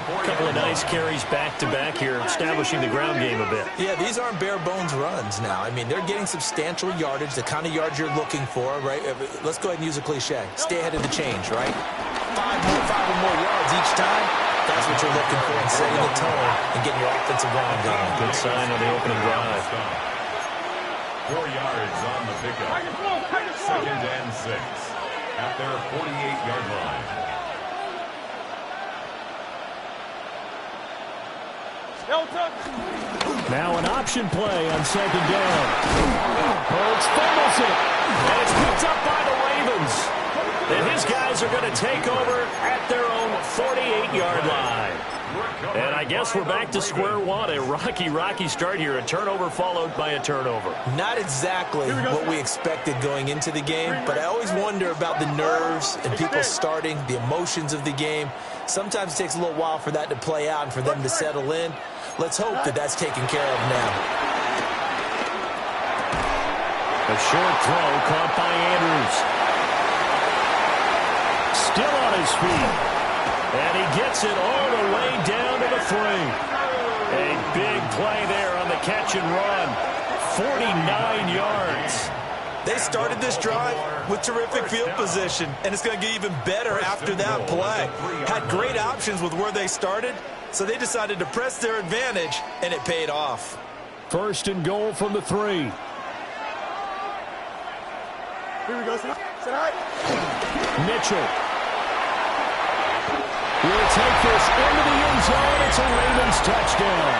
A couple of nice carries back-to-back here, establishing the ground game a bit. Yeah, these aren't bare-bones runs now. I mean, they're getting substantial yardage, the kind of yards you're looking for, right? Let's go ahead and use a cliche. Stay ahead of the change, right? 5 or more yards each time. That's what you're looking for in setting the tone and getting your offensive line going. Good sign on the opening drive. 4 yards on the pickup. 2nd and 6. at their 48-yard line. Now an option play on second down. Hurts fumbles it. And it's picked up by the Ravens. And his guys are going to take over at their own 48-yard line. And I guess we're back to square one. A rocky start here. A turnover followed by a turnover. Not exactly what we expected going into the game, but I always wonder about the nerves and people starting, the emotions of the game. Sometimes it takes a little while for that to play out and for them to settle in. Let's hope that that's taken care of now. A short throw caught by Andrews. Still on his feet. And he gets it all the way down to the 3. A big play there on the catch and run. 49 yards. They started this drive with terrific field position, and it's going to get even better after that play. Had great options with where they started, so they decided to press their advantage, and it paid off. First and goal from the 3. Here we go. Mitchell will take this into the end zone. It's a Ravens touchdown.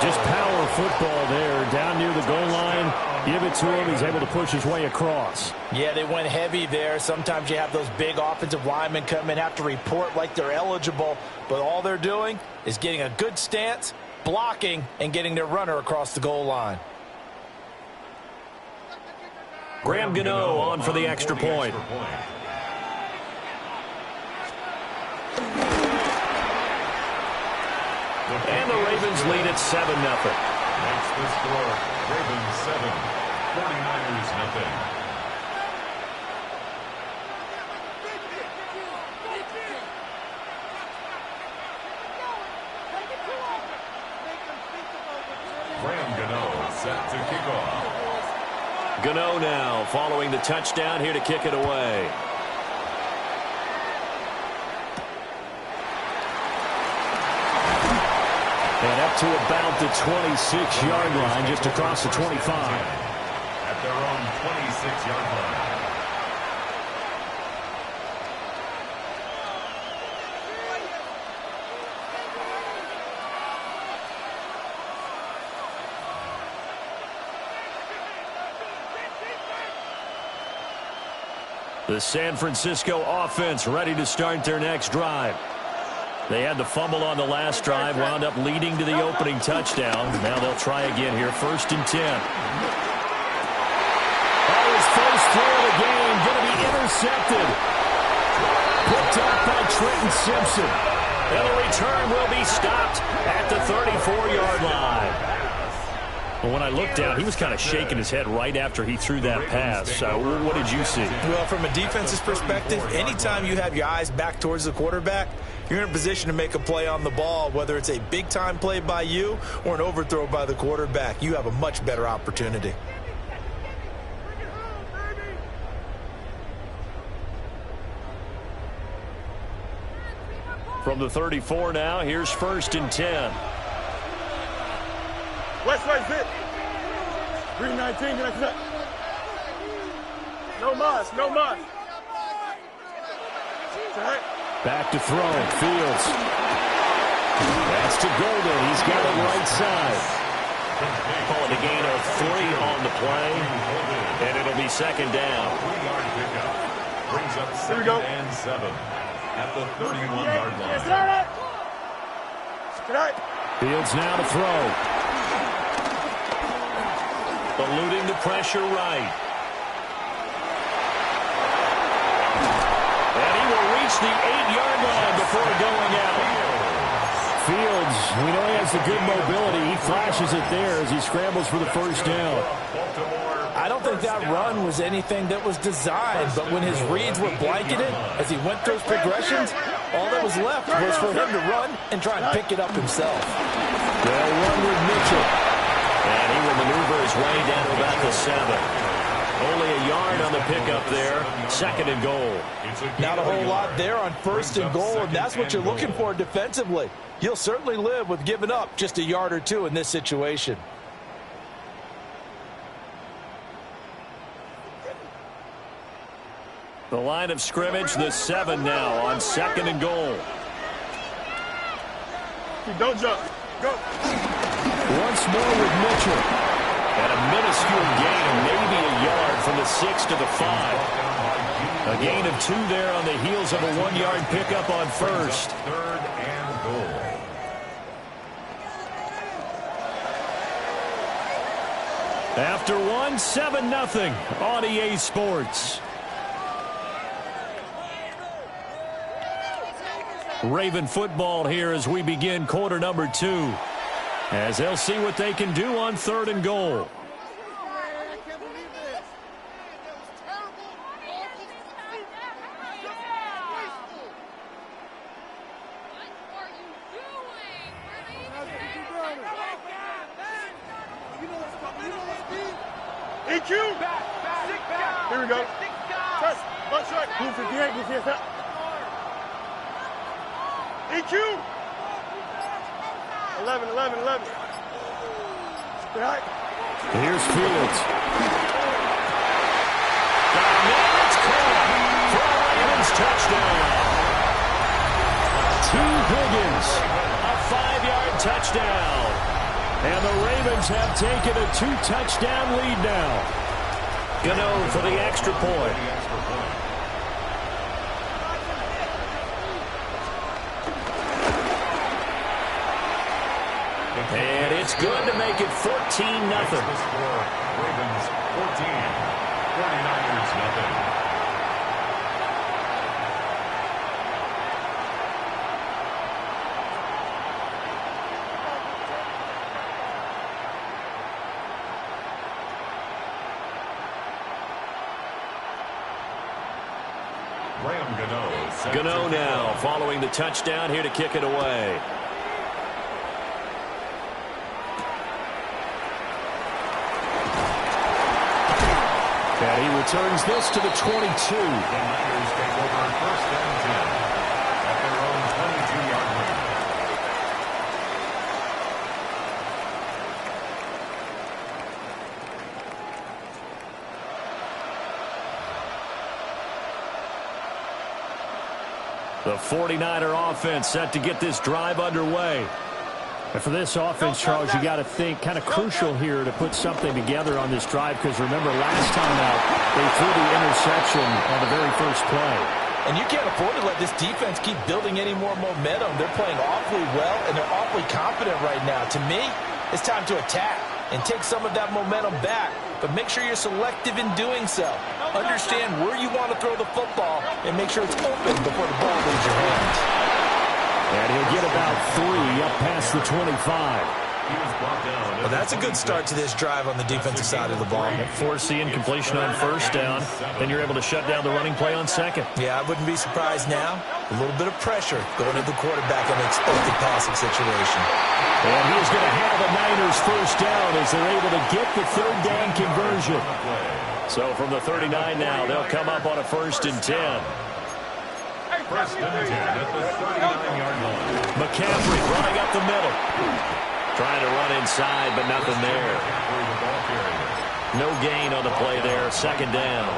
Just power football there, down near the goal line. Give it to him. He's able to push his way across. Yeah, they went heavy there. Sometimes you have those big offensive linemen come in, have to report like they're eligible, but all they're doing is getting a good stance, blocking, and getting their runner across the goal line. Graham Gano on for the extra point. And the Ravens lead at 7-0. That's the score. Ravens 7, 49ers nothing. Graham Gano set to kick off. Gano now following the touchdown here to kick it away. And up to about the 26-yard line, just across the 25. At their own 26-yard line. The San Francisco offense ready to start their next drive. They had the fumble on the last drive, wound up leading to the opening touchdown. Now they'll try again here, 1st and 10. Oh, his first throw of the game going to be intercepted. Picked up by Trenton Simpson. And the return will be stopped at the 34-yard line. Well, when I looked down, he was kind of shaking his head right after he threw that pass. What did you see? Well, from a defense's perspective, anytime you have your eyes back towards the quarterback, you're in a position to make a play on the ball, whether it's a big-time play by you or an overthrow by the quarterback. You have a much better opportunity. From the 34 now, here's 1st and 10. West side fit. 319, can I cut? No mas, no mas. Back to throw, Fields. That's to Golden, he's got it right side. Calling a gain of 3 on the play, and it'll be 2nd down. 3-yard pickup. Brings up 2nd and 7 at the 31-yard line. Fields now to throw. Eluding the pressure right. And he will reach the 8-yard line before going out. Fields, we know he has the good mobility. He flashes it there as he scrambles for the 1st down. I don't think that run was anything that was designed, but when his reads were blanketed, as he went through his progressions, all that was left was for him to run and try and pick it up himself. They'll run with Mitchell. And he will maneuver his way down to about the 7. Only a yard on the pickup there. 2nd and goal. Not a whole lot there on 1st and goal, and that's what you're looking for defensively. You'll certainly live with giving up just a yard or 2 in this situation. The line of scrimmage, the 7 now on 2nd and goal. Don't jump. Go. Once more with Mitchell. And a minuscule gain of maybe a yard from the 6 to the 5. A gain of 2 there on the heels of a 1-yard pickup on first. 3rd and goal. After 1, 7-0 on EA Sports. Raven football here as we begin quarter number 2. As they'll see what they can do on 3rd and goal. EQ. Here we go. Trust. One shot. Move 58. Move 58. EQ. 11. Right. Here's Fields. It's caught for a Ravens touchdown. T. Higgins, a 5-yard touchdown. And the Ravens have taken a 2-touchdown lead now. Gano for the extra point. And it's good to make it 14-0. Ravens 14, 49ers nothing. Gano now following the touchdown here to kick it away. And he returns this to the 22. The Niners take over 1st and 10 at their own 22-yard line. The 49er offense set to get this drive underway. And for this offense, Charles, you got to think kind of crucial here to put something together on this drive, because remember last time out they threw the interception on the very first play. And you can't afford to let this defense keep building any more momentum. They're playing awfully well, and they're awfully confident right now. To me, it's time to attack and take some of that momentum back. But make sure you're selective in doing so. Understand where you want to throw the football and make sure it's open before the ball leaves your hands. And he'll get about 3 up past the 25. Well, that's a good start to this drive on the defensive side of the ball. Force the incompletion on first down. Then you're able to shut down the running play on second. Yeah, I wouldn't be surprised now. A little bit of pressure going to the quarterback in an explosive passing situation. And he's going to have the Niners first down as they're able to get the 3rd down conversion. So from the 39 now, they'll come up on a 1st and 10. 1st and 10 at the 39-yard line. McCaffrey running up the middle. Trying to run inside, but nothing there. No gain on the play there. 2nd down.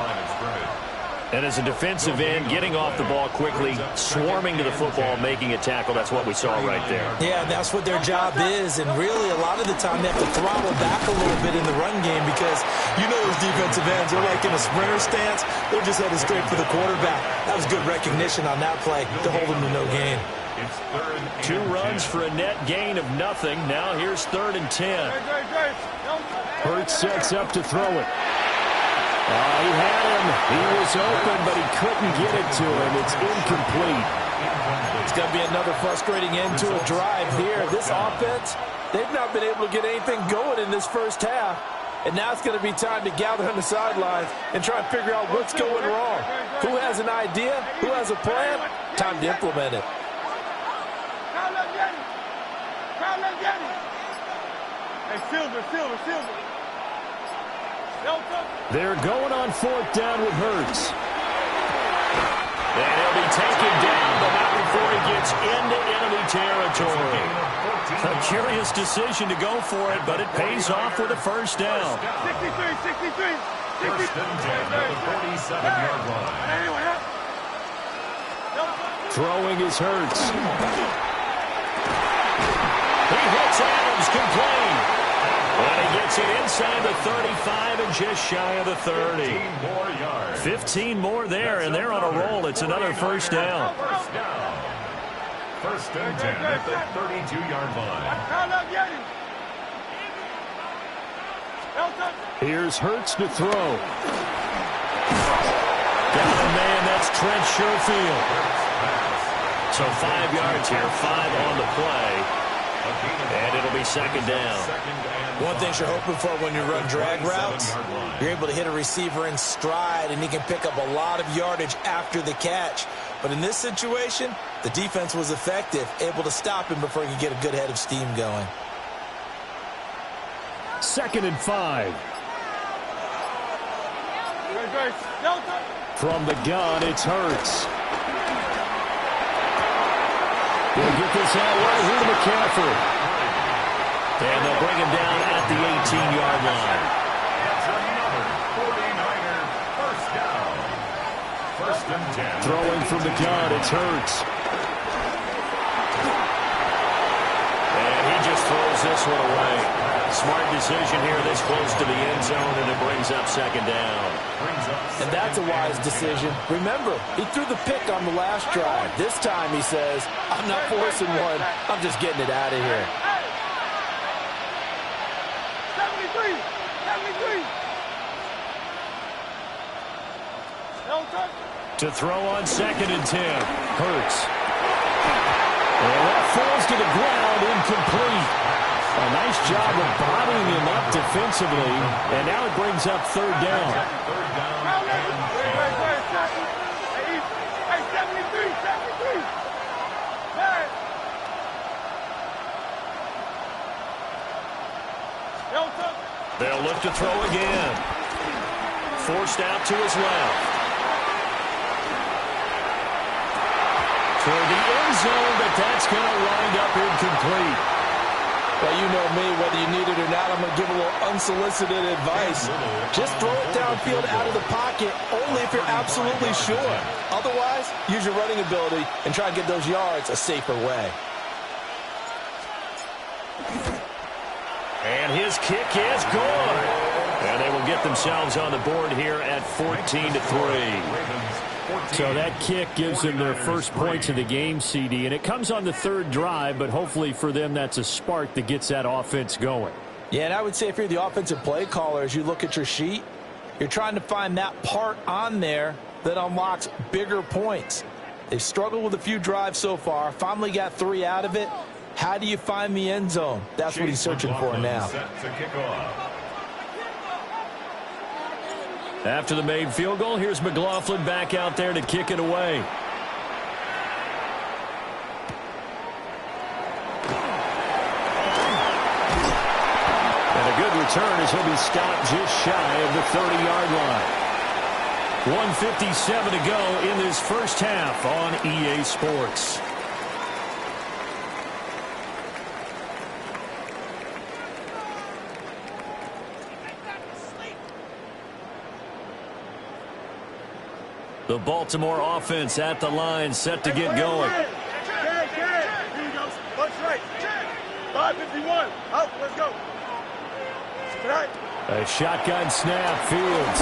And as a defensive end, getting off the ball quickly, swarming to the football, making a tackle, that's what we saw right there. Yeah, that's what their job is, and really a lot of the time they have to throttle back a little bit in the run game because you know those defensive ends, they're like in a sprinter stance, they're just headed straight for the quarterback. That was good recognition on that play to hold them to no gain. 2 runs for a net gain of nothing. Now here's 3rd and 10. Hurts sets up to throw it. He had him. He was open, but he couldn't get it to him. It's incomplete. It's going to be another frustrating end to a drive here. This offense, they've not been able to get anything going in this first half. And now it's going to be time to gather on the sidelines and try and figure out what's going wrong. Who has an idea? Who has a plan? Time to implement it. Hey, Silver. They're going on 4th down with Hurts. And he'll be taken down, but not before he gets into enemy territory. A curious decision to go for it, but it pays off with a 1st down. 63. 1st and 10 at the 47-yard line. Throwing is Hurts. He hits Adams complete. And he gets it inside the 35 and just shy of the 30. 15 more yards. 15 more there, and they're on a roll. It's another first down. First and 10 at the 32-yard line. Here's Hurts to throw. Got a man, that's Trent Sherfield. So 5 yards here, 5 on the play. And it'll be second down. One thing you're hoping for when you run drag routes, you're able to hit a receiver in stride, and he can pick up a lot of yardage after the catch. But in this situation, the defense was effective, able to stop him before he could get a good head of steam going. 2nd and 5. From the gun, it's Hurts. We'll get this out right here to McCaffrey. And they'll bring him down at the 18-yard line. That's another 49er first down. First and 10. Throwing from the gun, it's Hurts. And he just throws this one away. Smart decision here this close to the end zone, and it brings up second down. And that's a wise decision. Remember, he threw the pick on the last drive. This time he says, I'm not forcing one. I'm just getting it out of here. 73. To throw on 2nd and 10. Hurts. And that falls to the ground, incomplete. A nice job of bodying him up defensively, and now it brings up third down. They'll look to throw again. Forced out to his left. Toward the end zone, but that's going to wind up incomplete. Well, you know me, whether you need it or not, I'm going to give a little unsolicited advice. Just throw it downfield out of the pocket, only if you're absolutely sure. Otherwise, use your running ability and try and get those yards a safer way. And his kick is good. And they will get themselves on the board here at 14-3. So that kick gives them their first points of the game, CD, and it comes on the third drive, but hopefully for them that's a spark that gets that offense going. Yeah, and I would say if you're the offensive play caller, as you look at your sheet, you're trying to find that part on there that unlocks bigger points. They've struggled with a few drives so far, finally got 3 out of it. How do you find the end zone? That's what he's searching for now. After the made field goal, here's McLaughlin back out there to kick it away. And a good return as he'll be stopped just shy of the 30-yard line. 1:57 to go in this first half on EA Sports. The Baltimore offense at the line, set to get going. Here you go. Punch right. 5:51. Up. Let's go. A shotgun snap, Fields.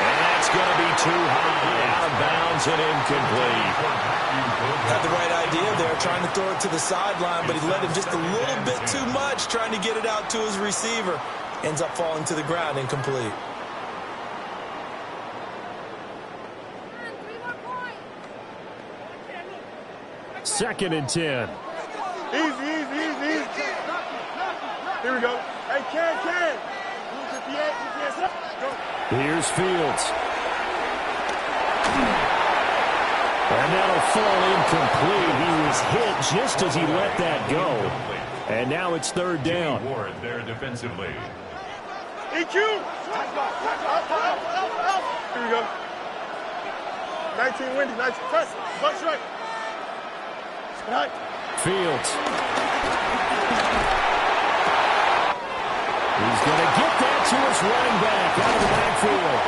And that's going to be too high, out of bounds and incomplete. Had the right idea there, trying to throw it to the sideline, but he led him just a little bit too much, trying to get it out to his receiver. Ends up falling to the ground, incomplete. Second and 10. Easy. Here we go. Hey, Ken. Here's Fields. And that'll fall incomplete. He was hit just as he let that go. And now it's third down. Ward there defensively. EQ. Here we go. 19 Wendy. Nice press. Punch right. Fields. He's going to get that to his running back out of the backfield.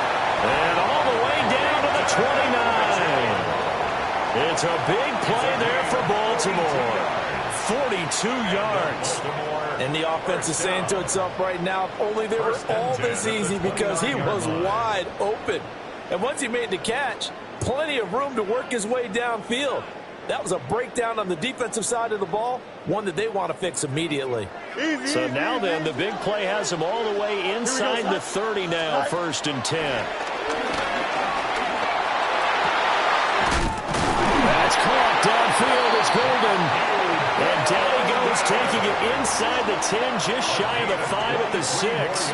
And all the way down to the 29. It's a big play there for Baltimore. 42 yards. And the offense is saying to itself right now, if only they were all this easy, because he was wide open. And once he made the catch, plenty of room to work his way downfield. That was a breakdown on the defensive side of the ball, one that they want to fix immediately. So now then, the big play has him all the way inside the 30 now, 1st and 10. That's caught downfield. It's Golden. And down he goes, taking it inside the 10, just shy of the 5 at the 6.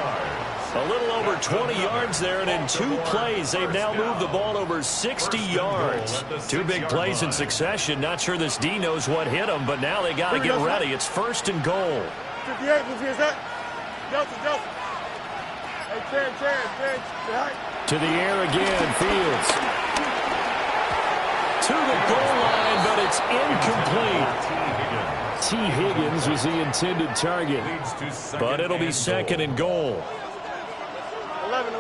A little over 20 yards there, and in 2 plays, they've now moved the ball over 60 yards. 2 big plays in succession. Not sure this D knows what hit him, but now they got to get ready. It's 1st and goal. 58, who's that? Delta. Hey, Terry. To the air again, Fields. To the goal line, but it's incomplete. T. Higgins was the intended target, but it'll be 2nd and goal. 11.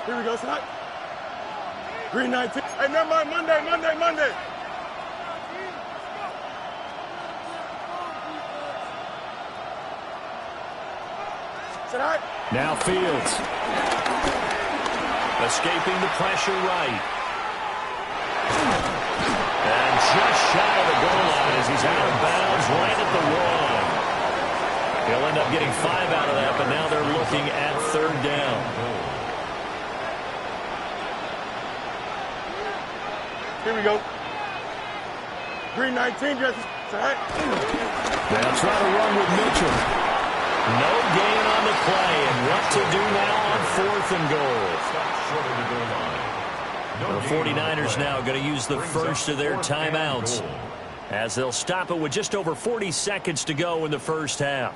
Here we go, tonight. Green 19. Hey, never mind, Monday. Tonight. Now Fields. Escaping the pressure right. And just shy of the goal line as he's out of bounds right at the 1. He'll end up getting 5 out of that, but now they're looking at 3rd down. Here we go. Green 19, just tonight. They'll try to run with Mitchell. No gain on the play, and what to do now on 4th and goal. The 49ers now going to use the first of their timeouts as they'll stop it with just over 40 seconds to go in the first half.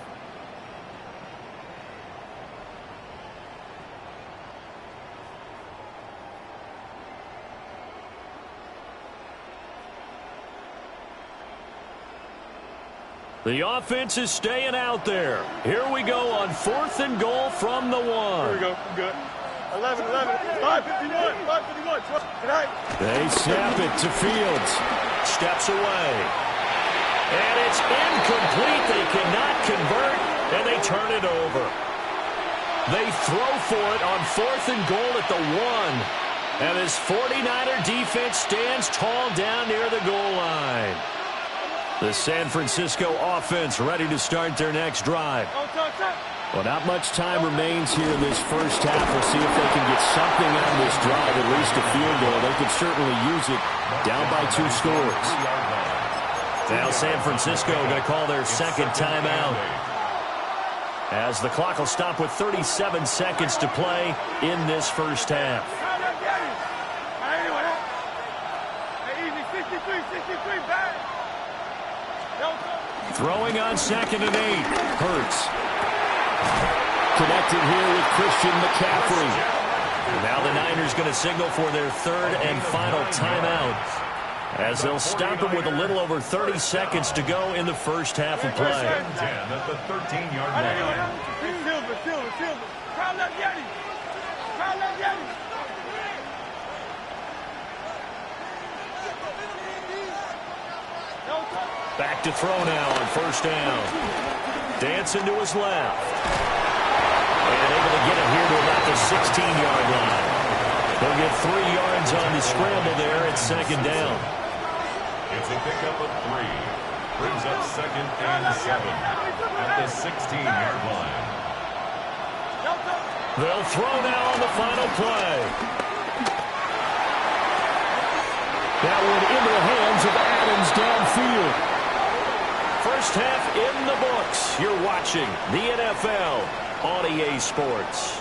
The offense is staying out there. Here we go on 4th and goal from the 1. Here we go. Good. 11. 551. Tonight. They snap it to Fields. Steps away. And it's incomplete. They cannot convert, and they turn it over. They throw for it on 4th and goal at the 1. And this 49er defense stands tall down near the goal line. The San Francisco offense ready to start their next drive. Well, not much time remains here in this first half. We'll see if they can get something out of this drive, at least a field goal. They could certainly use it down by 2 scores. Now San Francisco going to call their 2nd timeout, as the clock will stop with 37 seconds to play in this first half. Throwing on 2nd and 8. Hurts. Connected here with Christian McCaffrey. Now the Niners going to signal for their 3rd and final timeout, as they'll stop him with a little over 30 seconds to go in the first half of play. 10 at the 13-yard line. Back to throw now on 1st down. Dancing to his left. And able to get it here to about the 16-yard line. They'll get 3 yards on the scramble there at 2nd down. It's a pickup of 3. Brings up 2nd and 7 at the 16-yard line. They'll throw now on the final play. That one into the hands of Adams downfield. First half in the books. You're watching the NFL on EA Sports.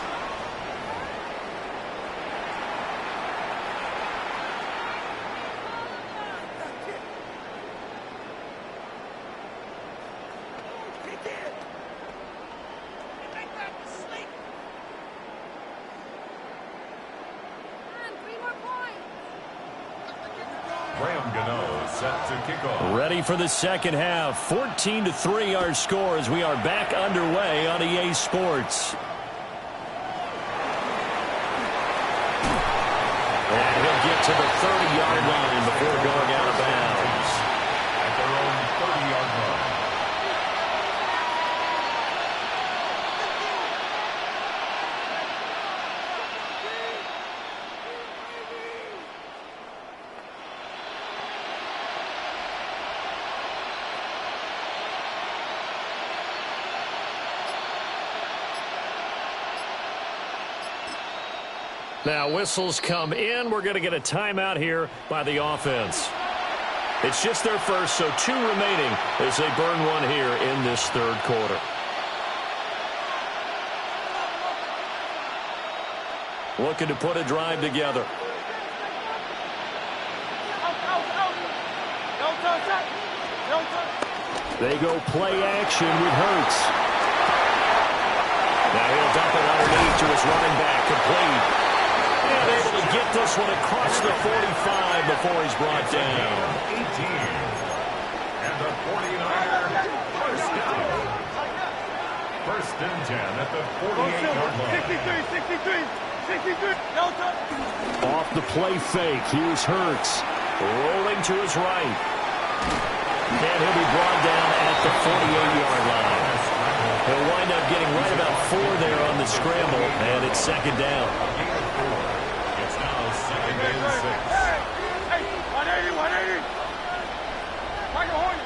Ready for the second half. 14-3 our score as we are back underway on EA Sports. And he'll get to the 30-yard line before going out of bounds. At their own 30-yard line. Now whistles come in. We're going to get a timeout here by the offense. It's just their first, so 2 remaining as they burn one here in this third quarter. Looking to put a drive together. They go play action with Hurts. Now he'll dump it underneath to his running back, complete. And able to get this one across the 45 before he's brought down. 18. And the 49er first down. First and 10 at the 48-yard line. 63. Off the play fake, here's Hurts. Rolling to his right. And he'll be brought down at the 48-yard line. He'll wind up getting right about 4 there on the scramble, and it's second down. It's now second and 6. Hey, 180. Michael Horn.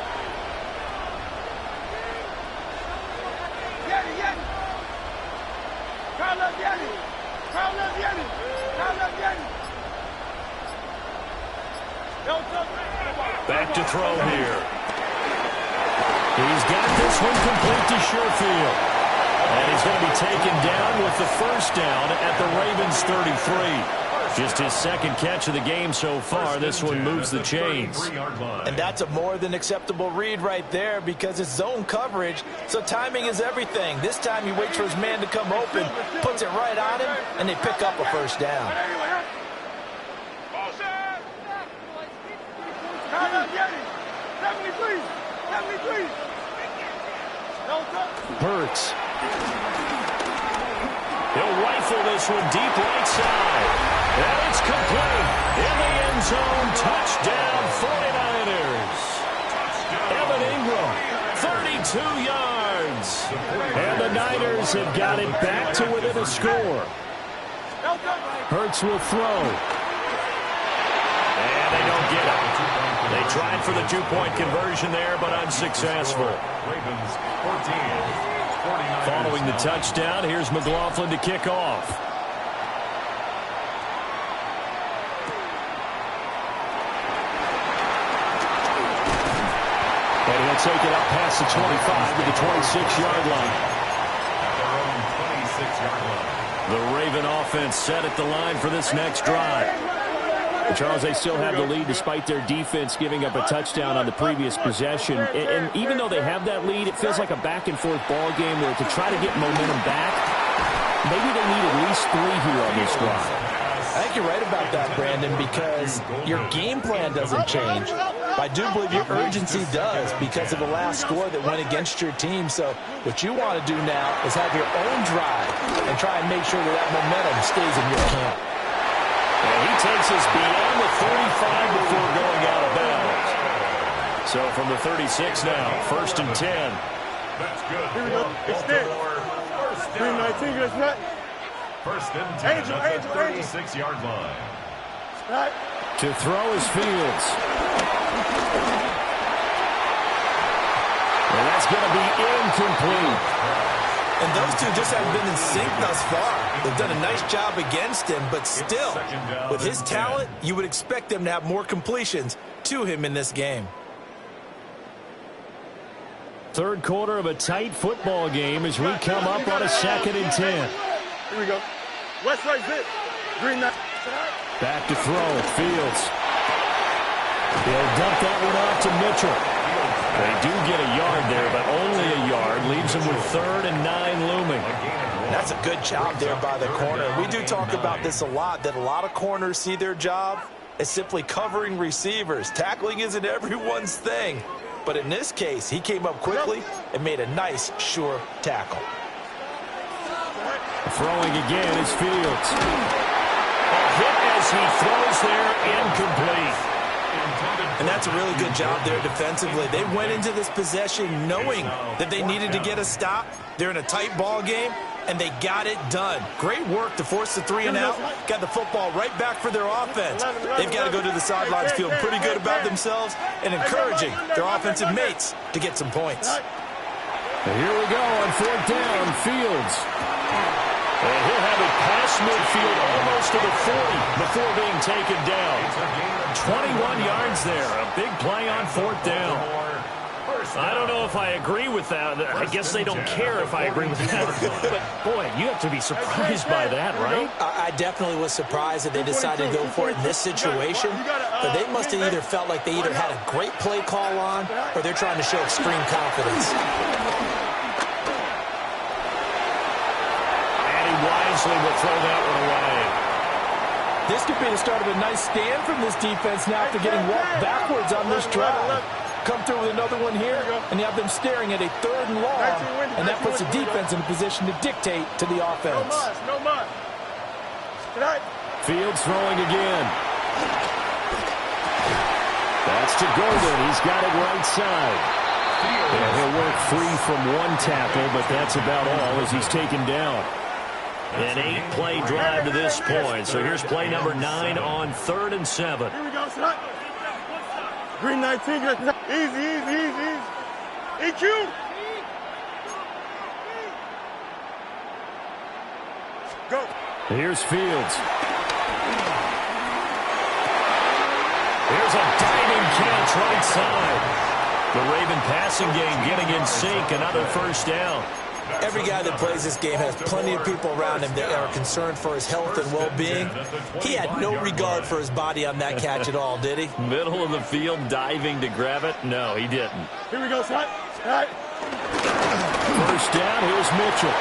Yanni. Carlos Yanni. Back to throw here. He's got this one complete to Sherfield. And he's going to be taken down with the first down at the Ravens 33. Just his second catch of the game so far. This one moves the chains. And that's a more than acceptable read right there because it's zone coverage, so timing is everything. This time he waits for his man to come open, puts it right on him, and they pick up a first down. Hurts. He'll rifle this one deep right side. And it's complete. In the end zone. Touchdown 49ers. Evan Ingram, 32 yards. And the Niners have got it back to within a score. Hurts will throw. And they don't get it. They tried for the 2-point conversion there, but unsuccessful. Ravens 14. Following the touchdown, here's McLaughlin to kick off. And he'll take it up past the 25 to the 26-yard line. At their own 26-yard line. The Raven offense set at the line for this next drive. Charles, they still have the lead despite their defense giving up a touchdown on the previous possession. And even though they have that lead, it feels like a back-and-forth ball game where to try to get momentum back, maybe they need at least 3 here on this drive. I think you're right about that, Brandon, because your game plan doesn't change. But I do believe your urgency does because of the last score that went against your team. So what you want to do now is have your own drive and try and make sure that momentum stays in your camp. And he takes us beyond the 35 before going out of bounds. So from the 36 now, first and 10. That's good. Here we go. Extend. First down. 319, good snap. First and 10 at the 36-yard line. Snap. To throw is Fields. And that's going to be incomplete. And those two just haven't been in sync thus far. They've done a nice job against him, but still, with his talent, you would expect them to have more completions to him in this game. Third quarter of a tight football game as we come up on a 2nd and 10. Here we go. West right zip. Green knight. Back to throw. Fields. He'll dump that one off to Mitchell. They do get a yard there, but only a yard. Leaves them with 3rd and 9 looming. That's a good job there by the corner. We do talk about this a lot, that a lot of corners see their job as simply covering receivers. Tackling isn't everyone's thing. But in this case, he came up quickly and made a nice, sure tackle. Throwing again is Fields. A hit as he throws there, incomplete. And that's a really good job there defensively. They went into this possession knowing that they needed to get a stop. They're in a tight ball game, and they got it done. Great work to force the 3 and out. Got the football right back for their offense. They've got to go to the sidelines feeling pretty good about themselves and encouraging their offensive mates to get some points. Here we go on 4th down, Fields. And he'll have it past midfield almost to the 40 before being taken down. 21 yards there. A big play on 4th down. I don't know if I agree with that. I guess they don't care if I agree with that. But, boy, you have to be surprised by that, right? I definitely was surprised that they decided to go for it in this situation. But they must have either felt like they either had a great play call on or they're trying to show extreme confidence. And he wisely will throw that one away. This could be the start of a nice stand from this defense now after getting walked backwards on this drive. Come through with another one here, and you have them staring at a 3rd and long, and that puts the defense in a position to dictate to the offense. No muss. Fields throwing again. That's to Golden. He's got it right side. And he'll work free from one tackle, but that's about all as he's taken down. An 8-play drive to this point. So here's play number 9 on 3rd and 7. Here we go, son. Green 19. Easy. EQ. Go. Here's Fields. Here's a diving catch right side. The Raven passing game getting in sync. Another 1st down. Every guy that plays this game has plenty of people around him that are concerned for his health and well-being. He had no regard for his body on that catch at all, did he? Middle of the field, diving to grab it. No, he didn't. Here we go, son. All right. 1st down, here's Mitchell.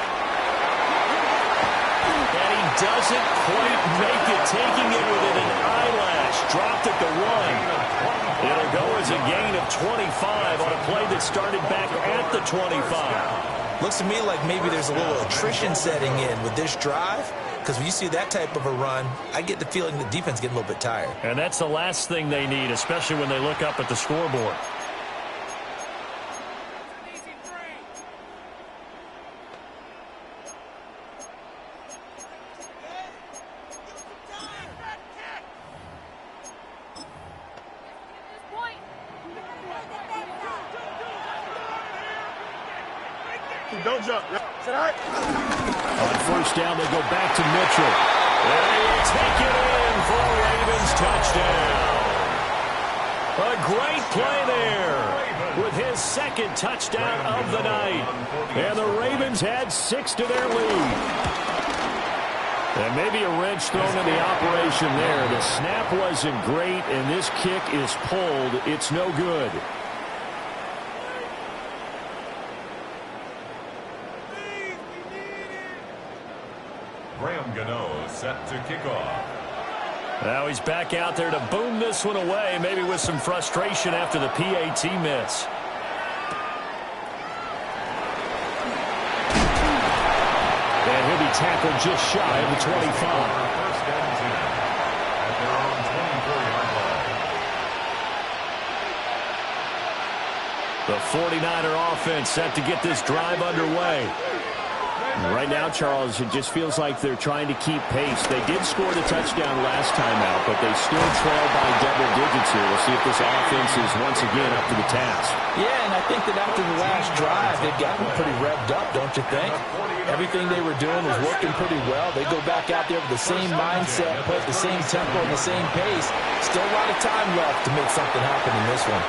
And he doesn't quite make it, taking it within an eyelash. Dropped at the 1. It'll go as a gain of 25 on a play that started back at the 25. Looks to me like maybe there's a little attrition setting in with this drive, because when you see that type of a run, I get the feeling the defense getting a little bit tired. And that's the last thing they need, especially when they look up at the scoreboard. Don't jump. On 1st down, they go back to Mitchell. And he will take it in for a Ravens touchdown. A great play there with his 2nd touchdown of the night. And the Ravens had 6 to their lead. And maybe a wrench thrown in the operation there. The snap wasn't great, and this kick is pulled. It's no good. Graham Gano set to kick off. Now he's back out there to boom this one away, maybe with some frustration after the PAT miss. And he'll be tackled just shy of the 25. 1st and 10 at their own 24-yard line. The 49er offense set to get this drive underway. Right now, Charles, it just feels like they're trying to keep pace. They did score the touchdown last time out, but they still trail by double digits here. We'll see if this offense is once again up to the task. Yeah, and I think that after the last drive, they've gotten pretty revved up, don't you think? Everything they were doing was working pretty well. They go back out there with the same mindset, play at the same tempo and the same pace. Still a lot of time left to make something happen in this one.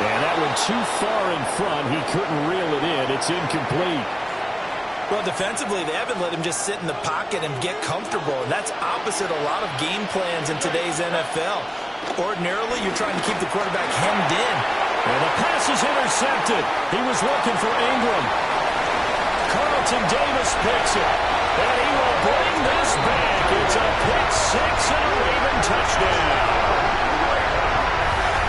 And that one too far in front. He couldn't reel it in. It's incomplete. Well, defensively, they haven't let him just sit in the pocket and get comfortable, and that's opposite a lot of game plans in today's NFL. Ordinarily, you're trying to keep the quarterback hemmed in. And the pass is intercepted. He was looking for Ingram. Carlton Davis picks it, and he will bring this back. It's a pick 6 and a Raven touchdown.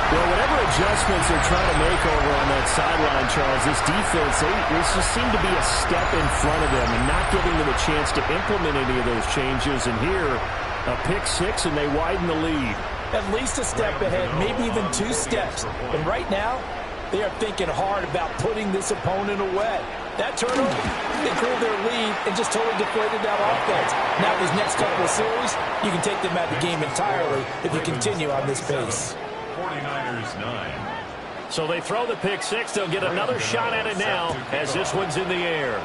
Well, whatever adjustments they're trying to make over on that sideline, Charles, this defense, they just seem to be a step in front of them and not giving them a chance to implement any of those changes. And here, a pick 6, and they widen the lead. at least a step ahead, maybe even 2 steps. And right now, they are thinking hard about putting this opponent away. That turnover, they grew their lead and just totally deflated that offense. Now these next couple of series, you can take them out of the game entirely if you continue on this pace. 49ers 9. So they throw the pick six. They'll get another shot at it now as this one's in the air.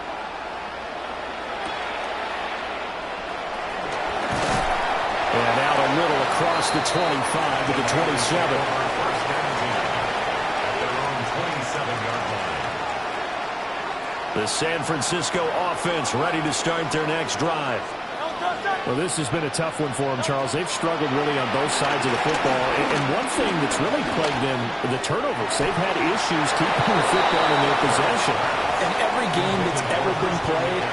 And out a little across the 25 to the 27. The San Francisco offense ready to start their next drive. Well, this has been a tough one for them, Charles. They've struggled really on both sides of the football. And one thing that's really plagued them, the turnovers. They've had issues keeping the football in their possession. In every game that's ever been played,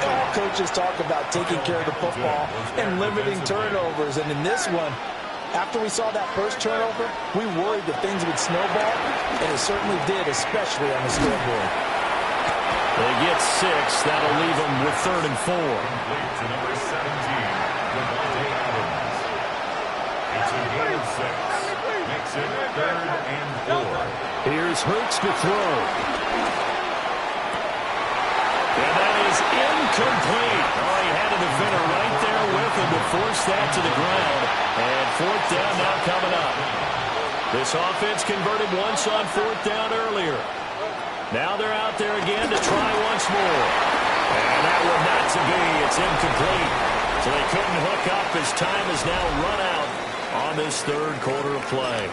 all coaches talk about taking care of the football and limiting turnovers. And in this one, after we saw that first turnover, we worried that things would snowball, and it certainly did, especially on the scoreboard. They get 6. That'll leave them with 3rd and 4. Complete to number 17, Devontae Adams. It's a gain of 6. Makes it 3rd and 4. Here's Hurts to throw. And that is incomplete. Oh, he had a defender right there with him to force that to the ground. And 4th down now coming up. This offense converted once on 4th down earlier. Now they're out there again to try once more. And that one not to be. It's incomplete. So they couldn't hook up as time has now run out on this 3rd quarter of play.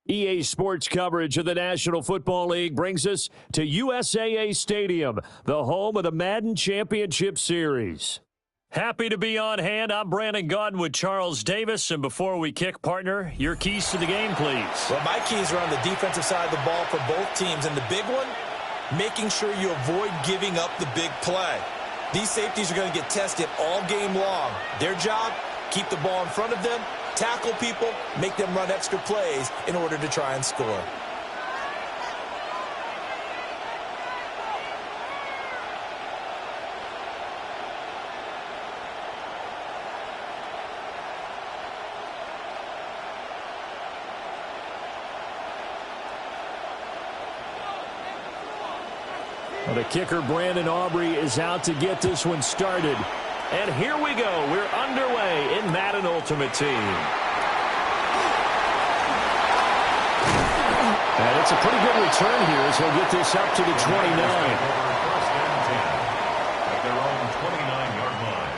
EA Sports coverage of the National Football League brings us to USAA Stadium, the home of the Madden Championship Series. Happy to be on hand. I'm Brandon Gaudin with Charles Davis. And before we kick, partner, your keys to the game, please. Well, my keys are on the defensive side of the ball for both teams. And the big one, making sure you avoid giving up the big play. These safeties are going to get tested all game long. Their job, Keep the ball in front of them, tackle people, make them run extra plays in order to try and score. Well, the kicker, Brandon Aubrey, is out to get this one started. And here we go. We're underway in Madden Ultimate Team. And it's a pretty good return here as he'll get this up to the 29. First and 10 at their own 29-yard line.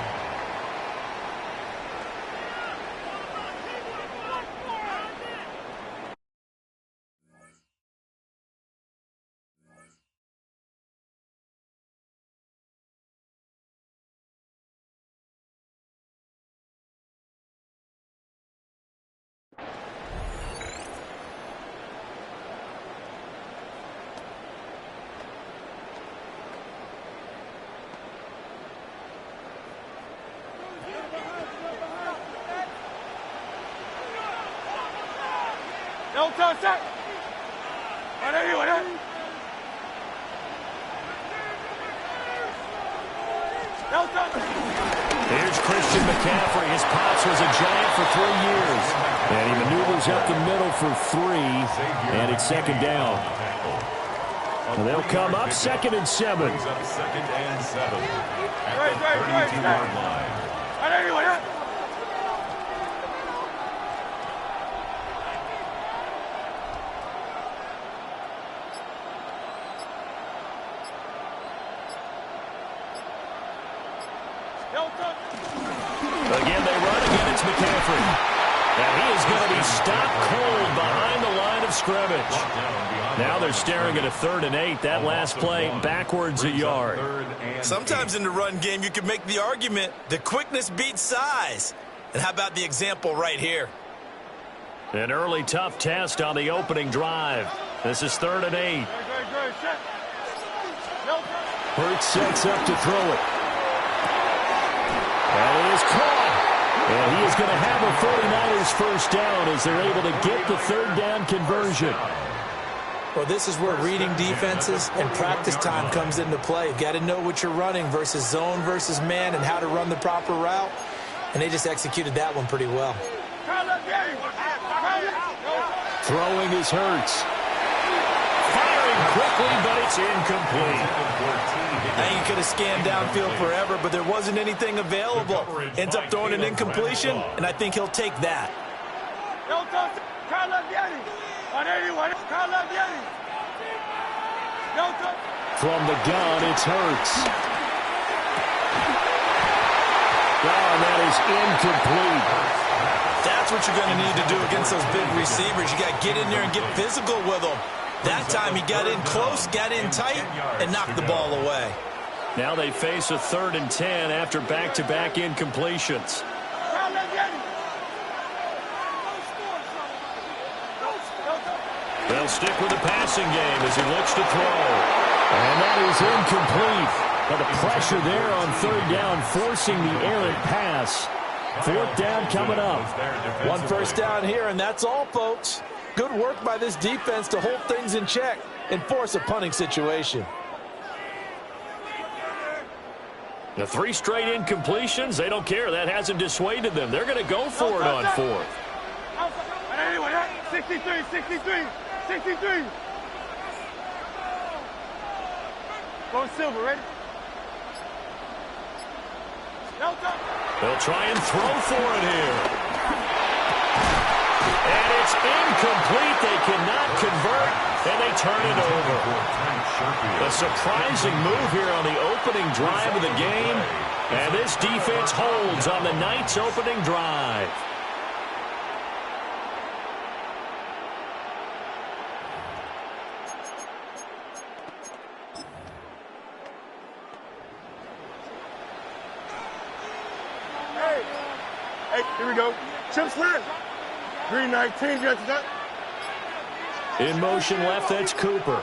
Here's Christian McCaffrey. His pops was a Giant for 3 years. And he maneuvers up the middle for 3. And it's second down. And they'll come up 2nd and 7. Brings up 2nd and 7 at the 32-yard line. Again, they run. Again, it's McCaffrey. And he is going to be stopped cold behind the line of scrimmage. Now they're staring at a 3rd and 8. That last play backwards a yard. Sometimes in the run game, you can make the argument that quickness beats size. And how about the example right here? An early tough test on the opening drive. This is 3rd and 8. Hurts sets up to throw it. And it is caught. And he is going to have a 49ers first down as they're able to get the 3rd down conversion. Well, this is where reading defenses and practice time comes into play. You've got to know what you're running versus zone versus man and how to run the proper route. And they just executed that one pretty well. Throwing is Hurts. Firing quickly, but it's incomplete. I think he could have scanned downfield forever, but there wasn't anything available. Ends up throwing an incompletion, and I think he'll take that. From the gun, it's Hurts. Oh, that is incomplete. That's what you're going to need to do against those big receivers. You got to get in there and get physical with them. That time he got in close, got in tight, and knocked the ball away. Now they face a 3rd and 10 after back-to-back incompletions. They'll stick with the passing game as he looks to throw. And that is incomplete. But the pressure there on 3rd down, forcing the errant pass. 4th down coming up. 1 first down here, and that's all, folks. Good work by this defense to hold things in check and force a punting situation. The 3 straight incompletions, they don't care. That hasn't dissuaded them. They're going to go for it on 4th. 63. Go Silver, ready? They'll try and throw for it here. And it's incomplete. They cannot convert, and they turn it over. A surprising move here on the opening drive of the game. And this defense holds on the Knights' opening drive. Hey, here we go. Chip slant. Green 19, just that. In motion left, that's Cooper.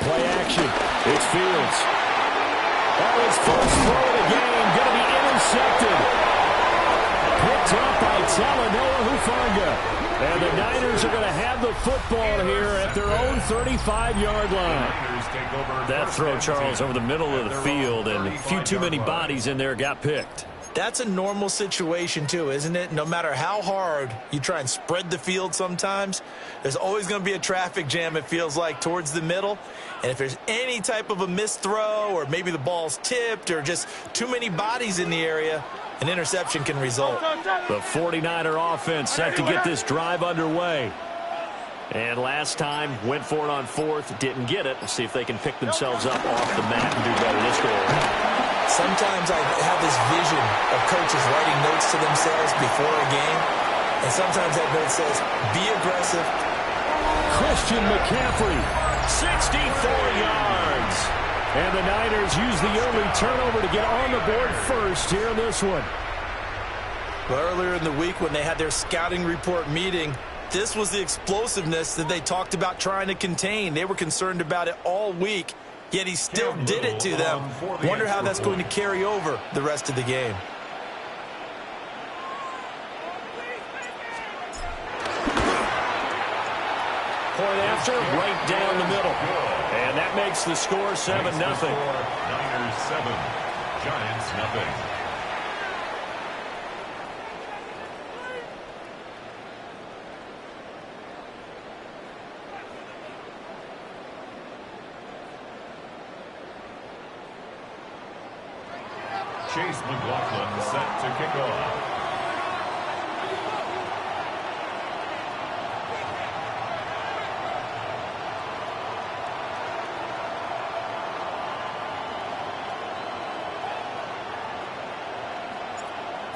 Play action. It's Fields. That was first throw of the game. Going to be And the Niners are going to have the football here at their own 35-yard line. That throw, Charles, over the middle of the field, and a few too many bodies in there got picked. That's a normal situation, too, isn't it? No matter how hard you try and spread the field sometimes, there's always going to be a traffic jam, it feels like, towards the middle. And if there's any type of a missed throw or maybe the ball's tipped or just too many bodies in the area, an interception can result. The 49er offense set to get this drive underway. And last time, went for it on fourth, didn't get it. We'll see if they can pick themselves up off the mat and do better this goal. Sometimes I have this vision of coaches writing notes to themselves before a game, and sometimes that note says, be aggressive. Christian McCaffrey, 64 yards. And the Niners use the early turnover to get on the board first here in this one. Well, earlier in the week when they had their scouting report meeting, this was the explosiveness that they talked about trying to contain. They were concerned about it all week, yet he still did it to them. Wonder how that's going to carry over the rest of the game. Point after, right down the middle. And that makes the score 7-0. Niners 7, Giants nothing. Chase McLaughlin set to kick off.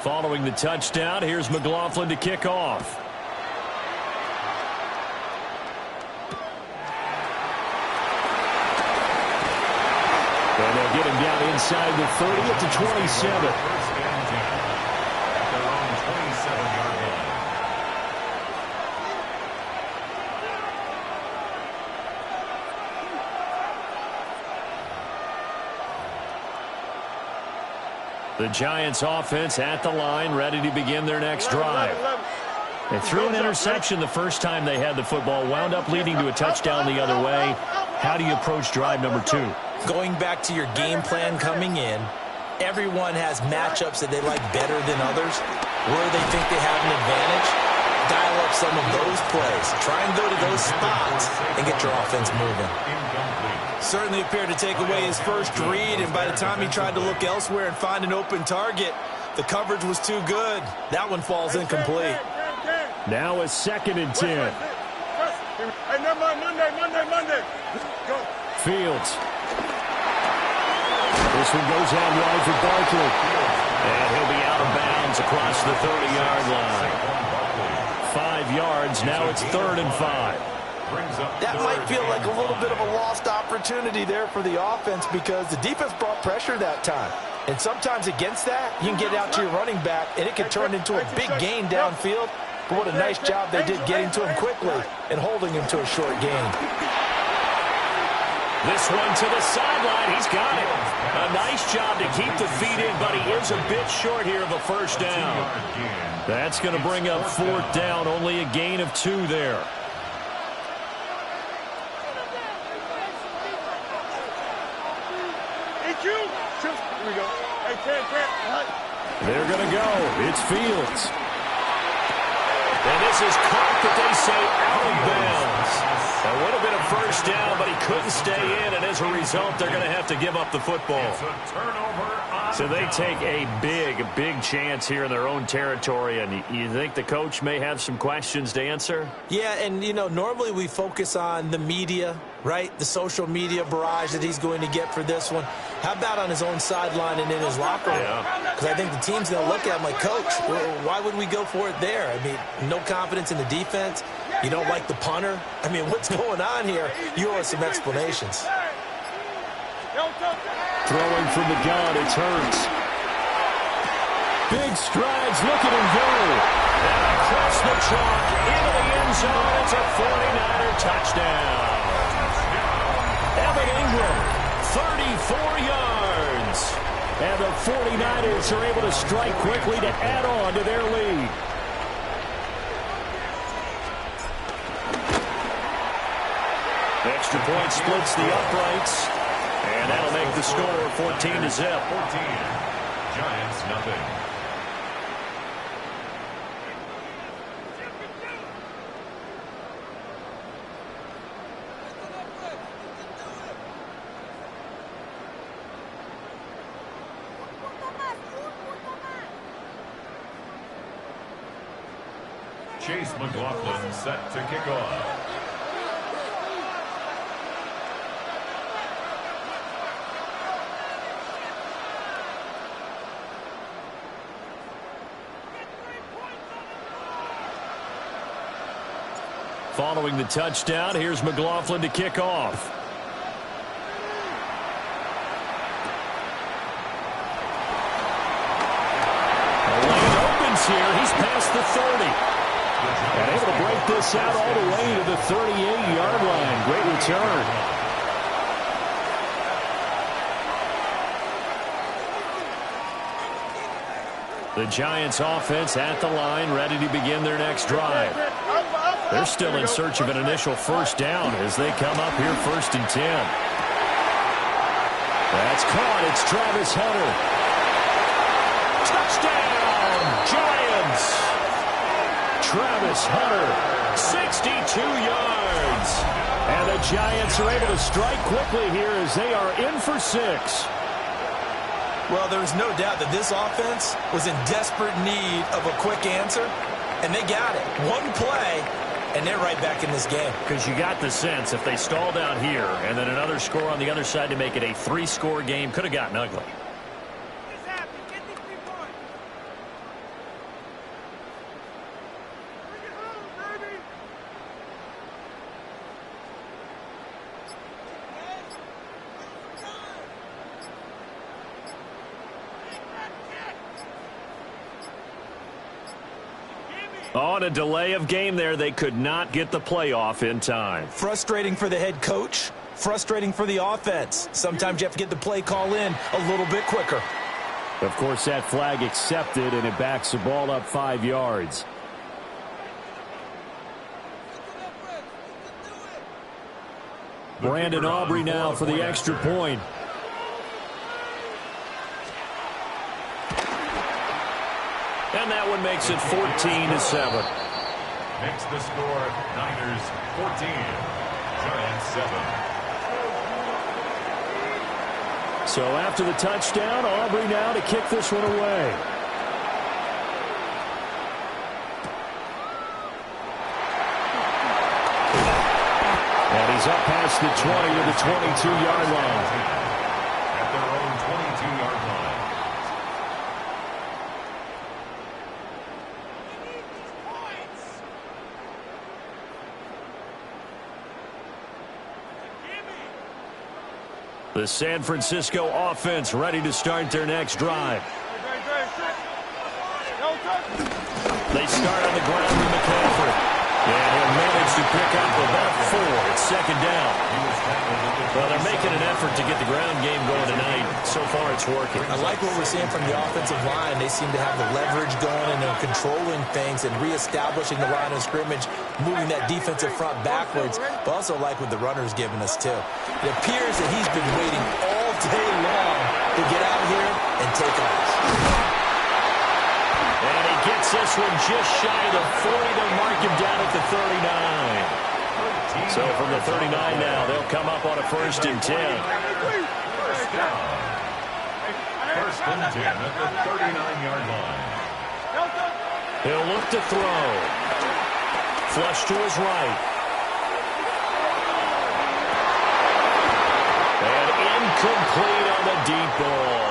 Following the touchdown, here's McLaughlin to kick off. And they'll get him down inside the 30 at the 27. First and 10 at their own 27-yard line. The Giants offense at the line, ready to begin their next drive. They threw an interception the first time they had the football, wound up leading to a touchdown the other way. How do you approach drive number 2? Going back to your game plan coming in, everyone has matchups that they like better than others. Where they think they have an advantage, dial up some of those plays. Try and go to those spots and get your offense moving. Certainly appeared to take away his first read, and by the time he tried to look elsewhere and find an open target, the coverage was too good. That one falls incomplete. Now a 2nd and 10. Hey, never mind, Monday. Go. Fields. This one goes out wide for Barkley. And he'll be out of bounds across the 30-yard line. 5 yards, now it's 3rd and 5. That might feel like a little bit of a lost opportunity there for the offense because the defense brought pressure that time. And sometimes against that, you can get out to your running back, and it can turn into a big gain downfield. But what a nice job they did getting to him quickly and holding him to a short gain. This one to the sideline. He's got it. A nice job to keep the feet in, but he is a bit short here of a first down. That's going to bring up 4th down. Only a gain of 2 there. Here we go. Hey, Ken. They're going to go. It's Fields. And this is caught, but they say out of bounds. That would have been a first down, but he couldn't stay in, and as a result, they're going to have to give up the football. So they take a big chance here in their own territory, and you think the coach may have some questions to answer? Yeah, and, you know, normally we focus on the media, right? The social media barrage that he's going to get for this one. How about on his own sideline and in his locker room? Because I think the team's going to look at him like, Coach, why would we go for it there? I mean, no confidence in the defense. You don't like the punter. I mean, what's going on here? You owe us some explanations. Throwing from the gun, it's Hurts. Big strides, look at him go. And across the chalk, into the end zone, it's a 49er touchdown. Evan Ingram, 34 yards. And the 49ers are able to strike quickly to add on to their lead. extra point splits the uprights. And that'll make the score 14-0. 14. Giants nothing. Chase McLaughlin set to kick off. Following the touchdown, here's McLaughlin to kick off. The lane opens here. He's past the 30. And able to break this out all the way to the 38-yard line. Great return. The Giants offense at the line, ready to begin their next drive. They're still in search of an initial first down as they come up here 1st and 10. That's caught. It's Travis Hunter. Touchdown, Giants. Travis Hunter, 62 yards. And the Giants are able to strike quickly here as they are in for 6. Well, there's no doubt that this offense was in desperate need of a quick answer, and they got it. One play, and they're right back in this game. Because you got the sense if they stalled out here and then another score on the other side to make it a 3-score game, could have gotten ugly. On a delay of game there, they could not get the playoff in time. Frustrating for the head coach, frustrating for the offense. Sometimes you have to get the play call in a little bit quicker. Of course, that flag accepted, and it backs the ball up 5 yards. Brandon Aubrey now for the extra point. And that one makes it 14-7. Makes the score Niners 14, Giants 7. So after the touchdown, Aubrey now to kick this one away. And he's up past the 20 to the 22-yard line. At their own 22-yard line. The San Francisco offense ready to start their next drive. They start on the ground with McCaffrey. And he'll manage to pick up about 4. It's 2nd down. Well, they're making an effort to get the ground game going tonight. So far, it's working. I like what we're seeing from the offensive line. They seem to have the leverage going and they're controlling things and reestablishing the line of scrimmage, moving that defensive front backwards. But also like what the runner's giving us, too. It appears that he's been waiting all day long to get out here and take off. And he gets this one just shy of the 40 to mark him down at the 39. So from the 39 now, they'll come up on a 1st and 10. First down. 1st and 10 at the 39-yard line. He'll look to throw. Flush to his right. And incomplete on the deep ball.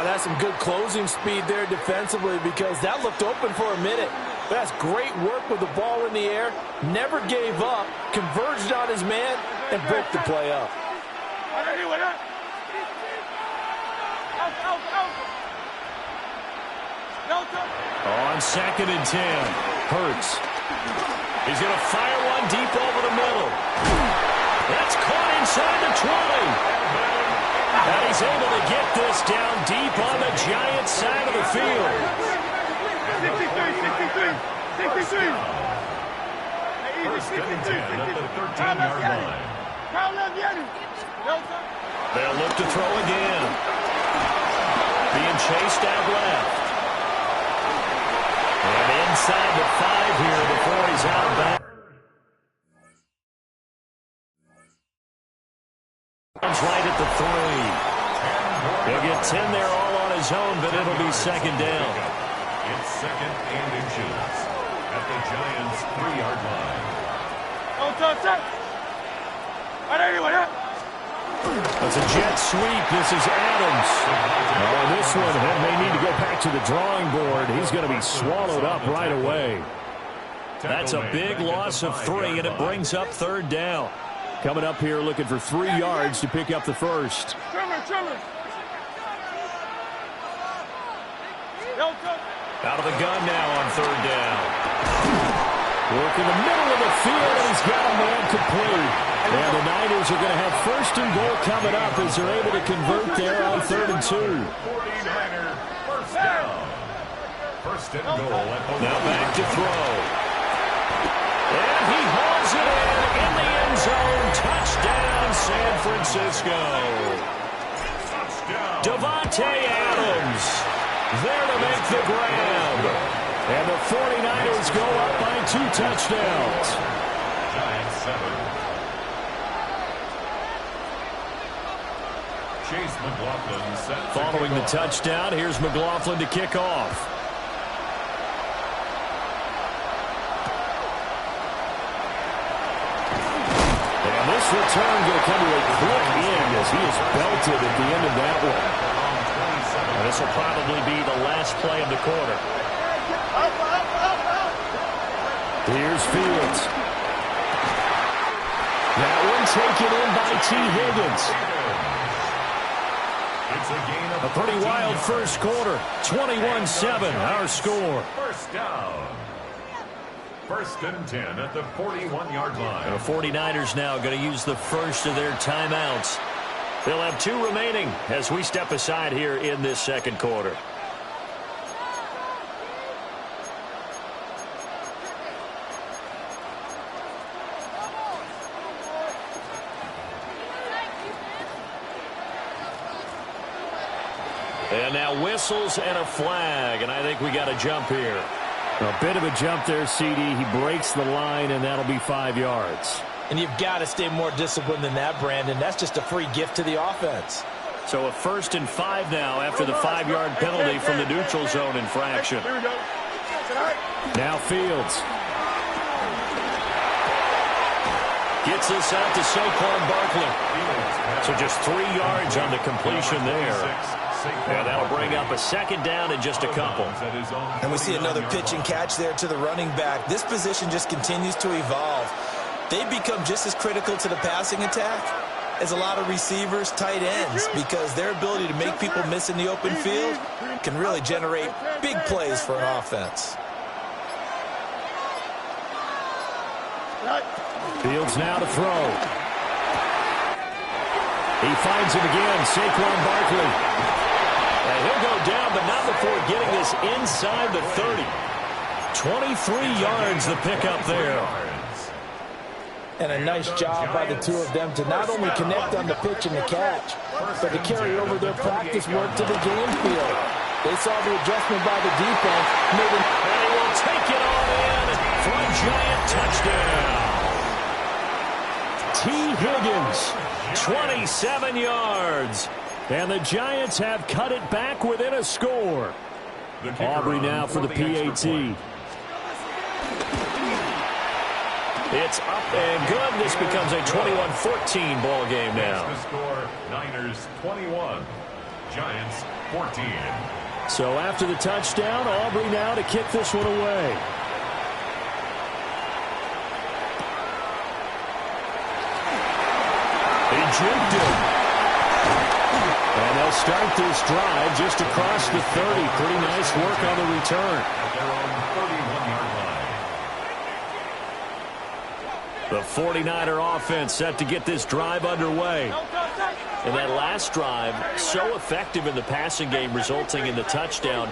That's some good closing speed there defensively because that looked open for a minute. That's great work with the ball in the air. Never gave up, converged on his man, and broke the play up. On 2nd and 10, Hurts. He's going to fire one deep over the middle. That's caught inside the 20. And he's able to get this down deep on the Giants side of the field. First and 10 at the 13-yard line. They'll look to throw again. Being chased out left. And inside the 5 here before he's out of bounds. Right at the 3. He'll get 10 there all on his own, but it'll be second down. It's second and inches at the Giants' 3-yard line. That's a jet sweep. This is Adams. Oh, this one may need to go back to the drawing board. He's going to be swallowed up right away. That's a big loss of 3, and it brings up third down. Coming up here looking for 3 yards to pick up the first. Out of the gun now on third down. Work in the middle of the field, and he's got a man complete. And the Niners are going to have first and goal coming up as they're able to convert there on 3rd and 2. 49er first down. First and goal. Now back to throw. And he hauls it in the end zone. Touchdown, San Francisco. Davante Adams there to make the grab. And the 49ers go up by 2 touchdowns. Giants 7. Chase McLaughlin set. Following the touchdown, here's McLaughlin to kick off. And this return going to come to a quick end as he is belted at the end of that one. And this will probably be the last play of the quarter. Here's Fields. That one taken in by T. Higgins. A pretty wild first quarter. 21-7, our score. First down. First and 10 at the 41-yard line. The 49ers now going to use the first of their timeouts. They'll have 2 remaining as we step aside here in this second quarter. And now whistles and a flag, and I think we got a jump here. A bit of a jump there, CD. He breaks the line, and that'll be 5 yards. And you've got to stay more disciplined than that, Brandon. That's just a free gift to the offense. So a 1st and 5 now after the 5-yard penalty from the neutral zone infraction. Now Fields. Gets this out to Saquon Barkley. So just 3 yards on the completion there. Yeah, that'll bring up a second down in just a couple. And we see another pitch and catch there to the running back. This position just continues to evolve. They become just as critical to the passing attack as a lot of receivers, tight ends, because their ability to make people miss in the open field can really generate big plays for an offense. Fields now to throw. He finds him again, Saquon Barkley. And he'll go down, but not before getting this inside the 30. 23 yards the pickup there. And a nice job by the 2 of them to not only connect on the pitch and the catch, but to carry over their practice work to the game field. They saw the adjustment by the defense. And he will take it all in for a giant touchdown. T. Higgins, 27 yards. And the Giants have cut it back within a score. Aubrey now for the PAT. It's up and good. This becomes a 21-14 ball game now. The score, Niners 21, Giants 14. So after the touchdown, Aubrey now to kick this one away. He juked it. And they'll start this drive just across the 30. Pretty nice work on the return. At their own 31-yard line. The 49er offense set to get this drive underway. And that last drive, so effective in the passing game, resulting in the touchdown.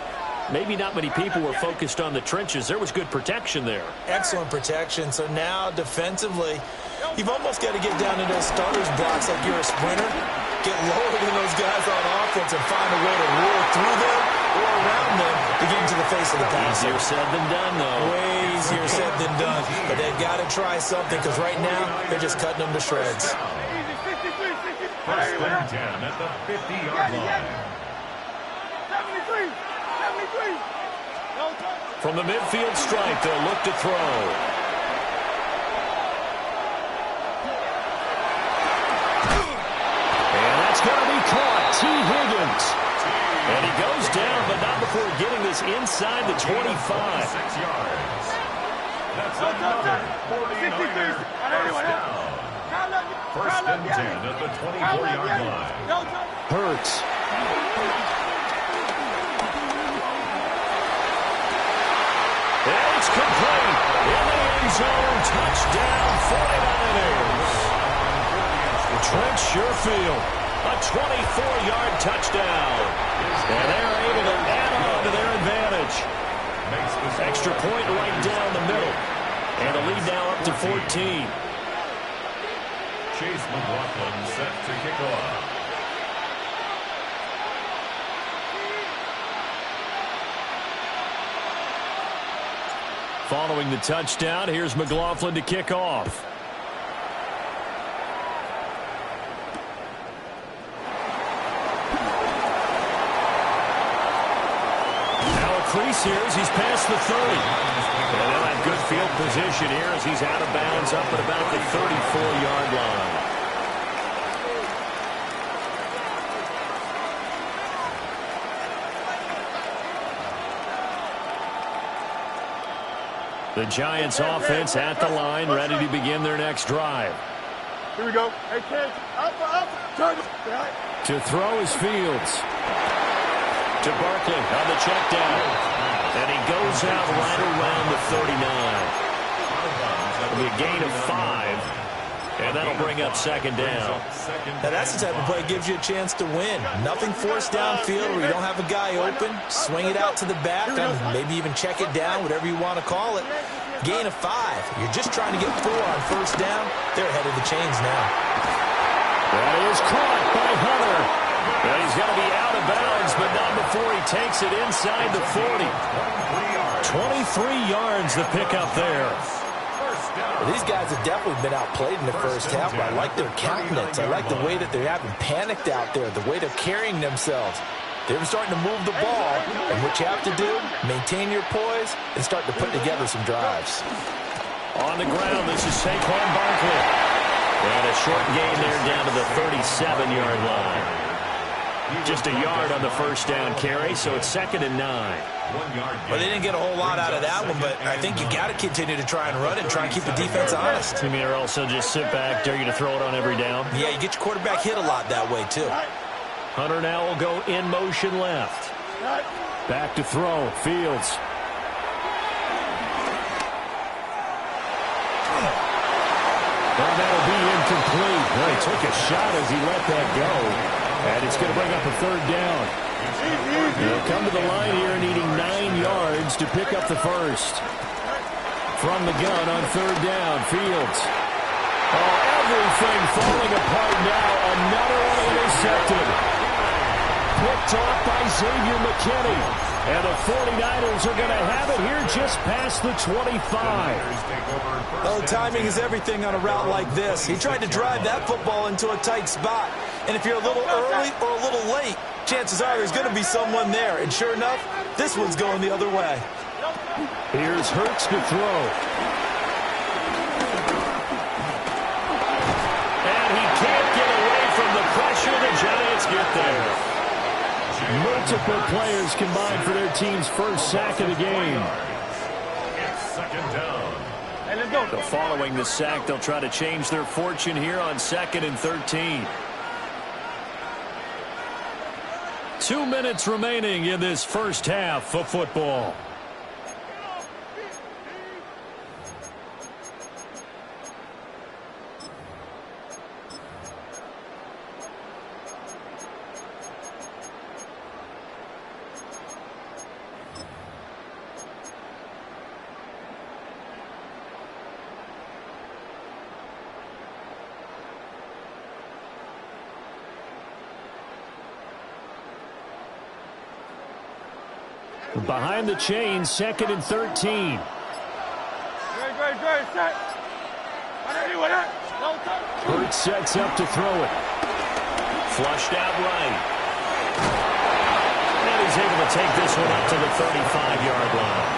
maybe not many people were focused on the trenches. There was good protection there. Excellent protection. So now defensively, you've almost got to get down into those starters blocks like you're a sprinter. Get lower than those guys on offense and find a way to roll through them or around them to get into the face of the pass. Easier said than done, though. Way easier said than done. But they've got to try something because right now they're just cutting them to shreds. First and 10 at the 50-yard line. 73. From the midfield stripe, they'll look to throw. And that's going to be caught. T. Higgins. And he goes down, but not before getting this inside the 25. 6 yards. That's another 49er. First down. First and 10 at the 24-yard line. Hurts. And it's complete. In the end zone. Touchdown, 49ers. Trent Sherfield. A 24-yard touchdown. And they're able to add on to their advantage. Extra point right down the middle. And the lead now up to 14. Chase McLaughlin set to kick off. Following the touchdown, here's McLaughlin to kick off. Now a crease here as he's past the 30. And they'll have good field position here as he's out of bounds up at about the 34-yard line. The Giants offense at the line, ready to begin their next drive. Here we go. Hey, kids. Up. Turn. To throw is Fields. To Barkley on the check down. And he goes out right around the 39. It'll be a gain of 5. And that'll bring up second down. Now that's the type of play that gives you a chance to win. Nothing forced downfield where you don't have a guy open. Swing it out to the back and maybe even check it down, whatever you want to call it. Gain of 5. You're just trying to get 4 on first down. They're ahead of the chains now. That is caught by Hunter. And he's going to be out of bounds, but not before he takes it inside the 40. 23 yards the pickup there. Well, these guys have definitely been outplayed in the first half, but I like their countenance. I like the way that they're having panicked out there, the way they're carrying themselves. They're starting to move the ball, and what you have to do, maintain your poise and start to put together some drives. On the ground, this is Saquon Barkley. And a short gain there down to the 37-yard line. Just a yard on the first down carry, so it's 2nd and 9. Well, they didn't get a whole lot out of that one, but I think you got to continue to try and run it and try and keep the defense honest. You mean or also just sit back, dare you to throw it on every down? Yeah, you get your quarterback hit a lot that way, too. Hunter now will go in motion left. Back to throw. Fields. And that'll be incomplete. Well, he took a shot as he let that go. And it's going to bring up a 3rd down. They'll come to the line here needing 9 yards to pick up the first. From the gun on 3rd down, Fields. Oh, everything falling apart now. Another one intercepted. Picked off by Xavier McKinney. And the 49ers are going to have it here just past the 25. Oh, timing is everything on a route like this. He tried to drive that football into a tight spot. And if you're a little early or a little late, chances are there's going to be someone there. And sure enough, this one's going the other way. Here's Hurts to throw. And he can't get away from the pressure. The Giants get there. Multiple players combined for their team's first sack of the game. It's 2nd down. Hey, let's go. So following the sack, they'll try to change their fortune here on 2nd and 13. 2 minutes remaining in this first half of football. Behind the chain, 2nd and 13. Hurts sets up to throw it. Flushed out right. And he's able to take this one up to the 35-yard line.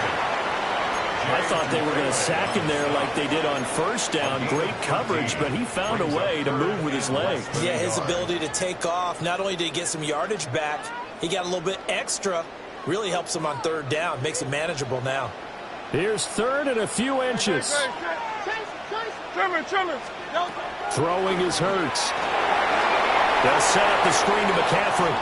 I thought they were going to sack him there like they did on first down. Great coverage, but he found a way to move with his legs. Yeah, his ability to take off. Not only did he get some yardage back, he got a little bit extra. Really helps him on 3rd down. Makes it manageable now. Here's 3rd and a few inches. Throwing is Hurts. They'll set up the screen to McCaffrey.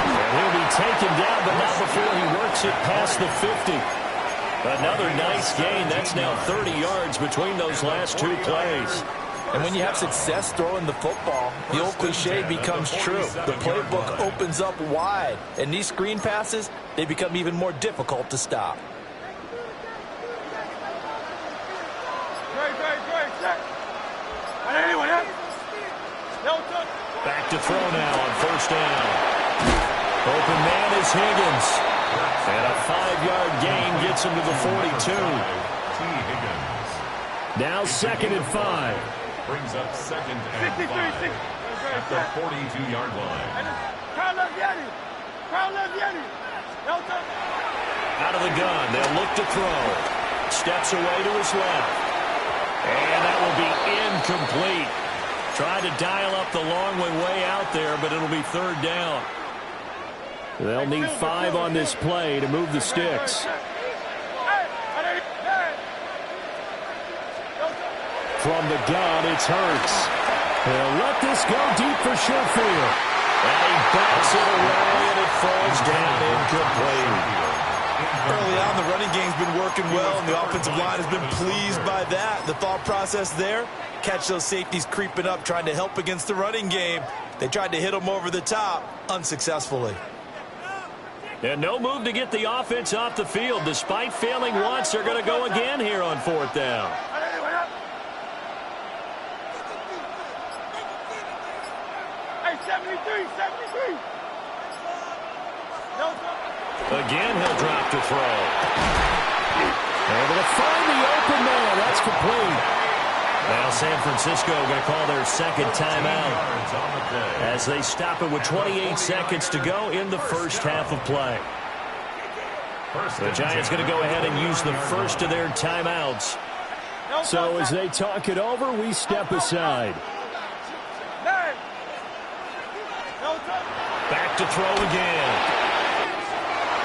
And he'll be taken down, but not before he works it past the 50. Another nice gain. That's now 30 yards between those last 2 plays. And when you have success throwing the football, the old cliche becomes true. The playbook opens up wide. And these screen passes, they become even more difficult to stop. Back to throw now on 1st down. Open man is Higgins. And a 5-yard gain gets him to the 42. Now 2nd and 5. Brings up 2nd and 5 at the 42-yard line. Out of the gun, they'll look to throw. Steps away to his left. And that will be incomplete. Tried to dial up the long way out there, but it'll be 3rd down. They'll need 5 on this play to move the sticks. From the gun, it's Hurts. He'll let this go deep for Sheffield. And he backs it away, and it falls down incomplete. Early on, the running game's been working well, and the offensive line has been pleased by that. The thought process there, catch those safeties creeping up, trying to help against the running game. They tried to hit them over the top, unsuccessfully. And no move to get the offense off the field. Despite failing once, they're going to go again here on 4th down. Again, he'll drop to throw. Able to find the open man. That's complete. Now San Francisco going to call their 2nd timeout as they stop it with 28 seconds to go in the 1st half of play. The Giants going to go ahead and use the first of their timeouts. So as they talk it over, we step aside. Back to throw again.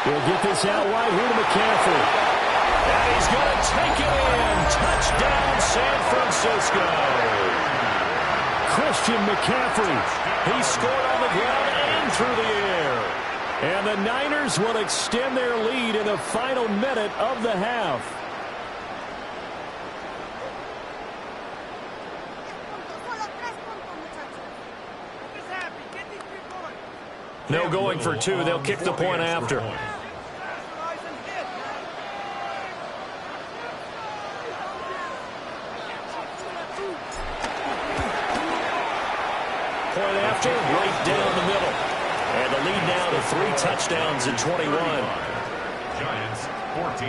We'll get this out wide here to McCaffrey. And he's going to take it in. Touchdown, San Francisco. Christian McCaffrey. He scored on the ground and through the air. And the Niners will extend their lead in the final minute of the half. No going for 2. They'll kick the point after. Point after, right down the middle. And the lead now to 3 touchdowns in 21. Giants 14.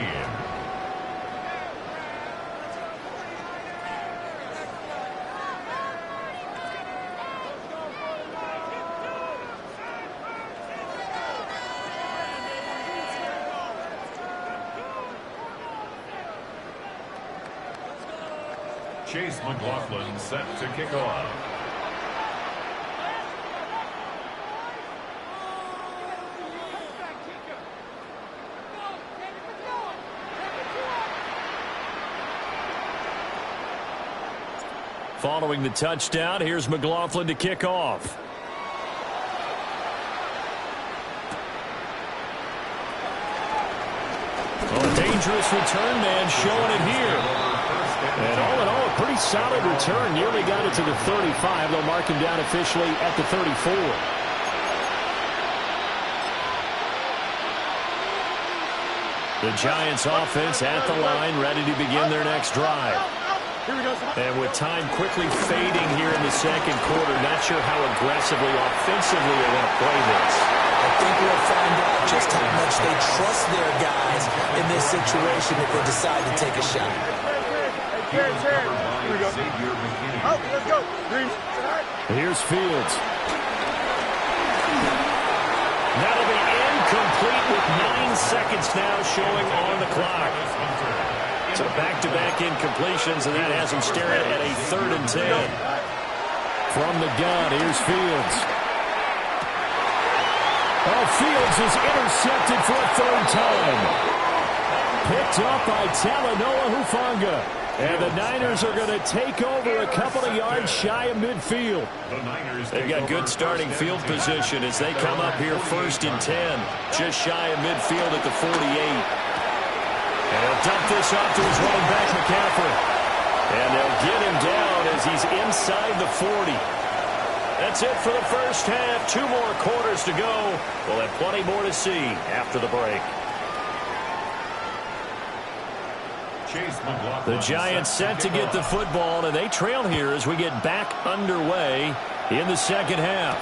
Chase McLaughlin set to kick off. Following the touchdown, here's McLaughlin to kick off. Oh, a dangerous return man showing it here. And all in all, a pretty solid return. Nearly got it to the 35. They'll mark him down officially at the 34. The Giants offense at the line, ready to begin their next drive. And with time quickly fading here in the 2nd quarter, not sure how aggressively, offensively they're going to play this. I think we're coach. They trust their guys in this situation if they decide to take a shot. Here we go. Oh, let's go. Here's Fields. That'll be incomplete with 9 seconds now showing on the clock. So back-to-back incompletions, and that has him staring at a 3rd and 10. From the gun, here's Fields. Oh, Fields is intercepted for a 3rd time. Picked up by Talanoa Hufanga. And the Niners are going to take over a couple of yards shy of midfield. They've got good starting field position as they come up here 1st and 10. Just shy of midfield at the 48. And he'll dump this off to his running back, McCaffrey. And they'll get him down as he's inside the 40. That's it for the first half. 2 more quarters to go. We'll have plenty more to see after the break. The Giants set to get the football, and they trail here as we get back underway in the second half.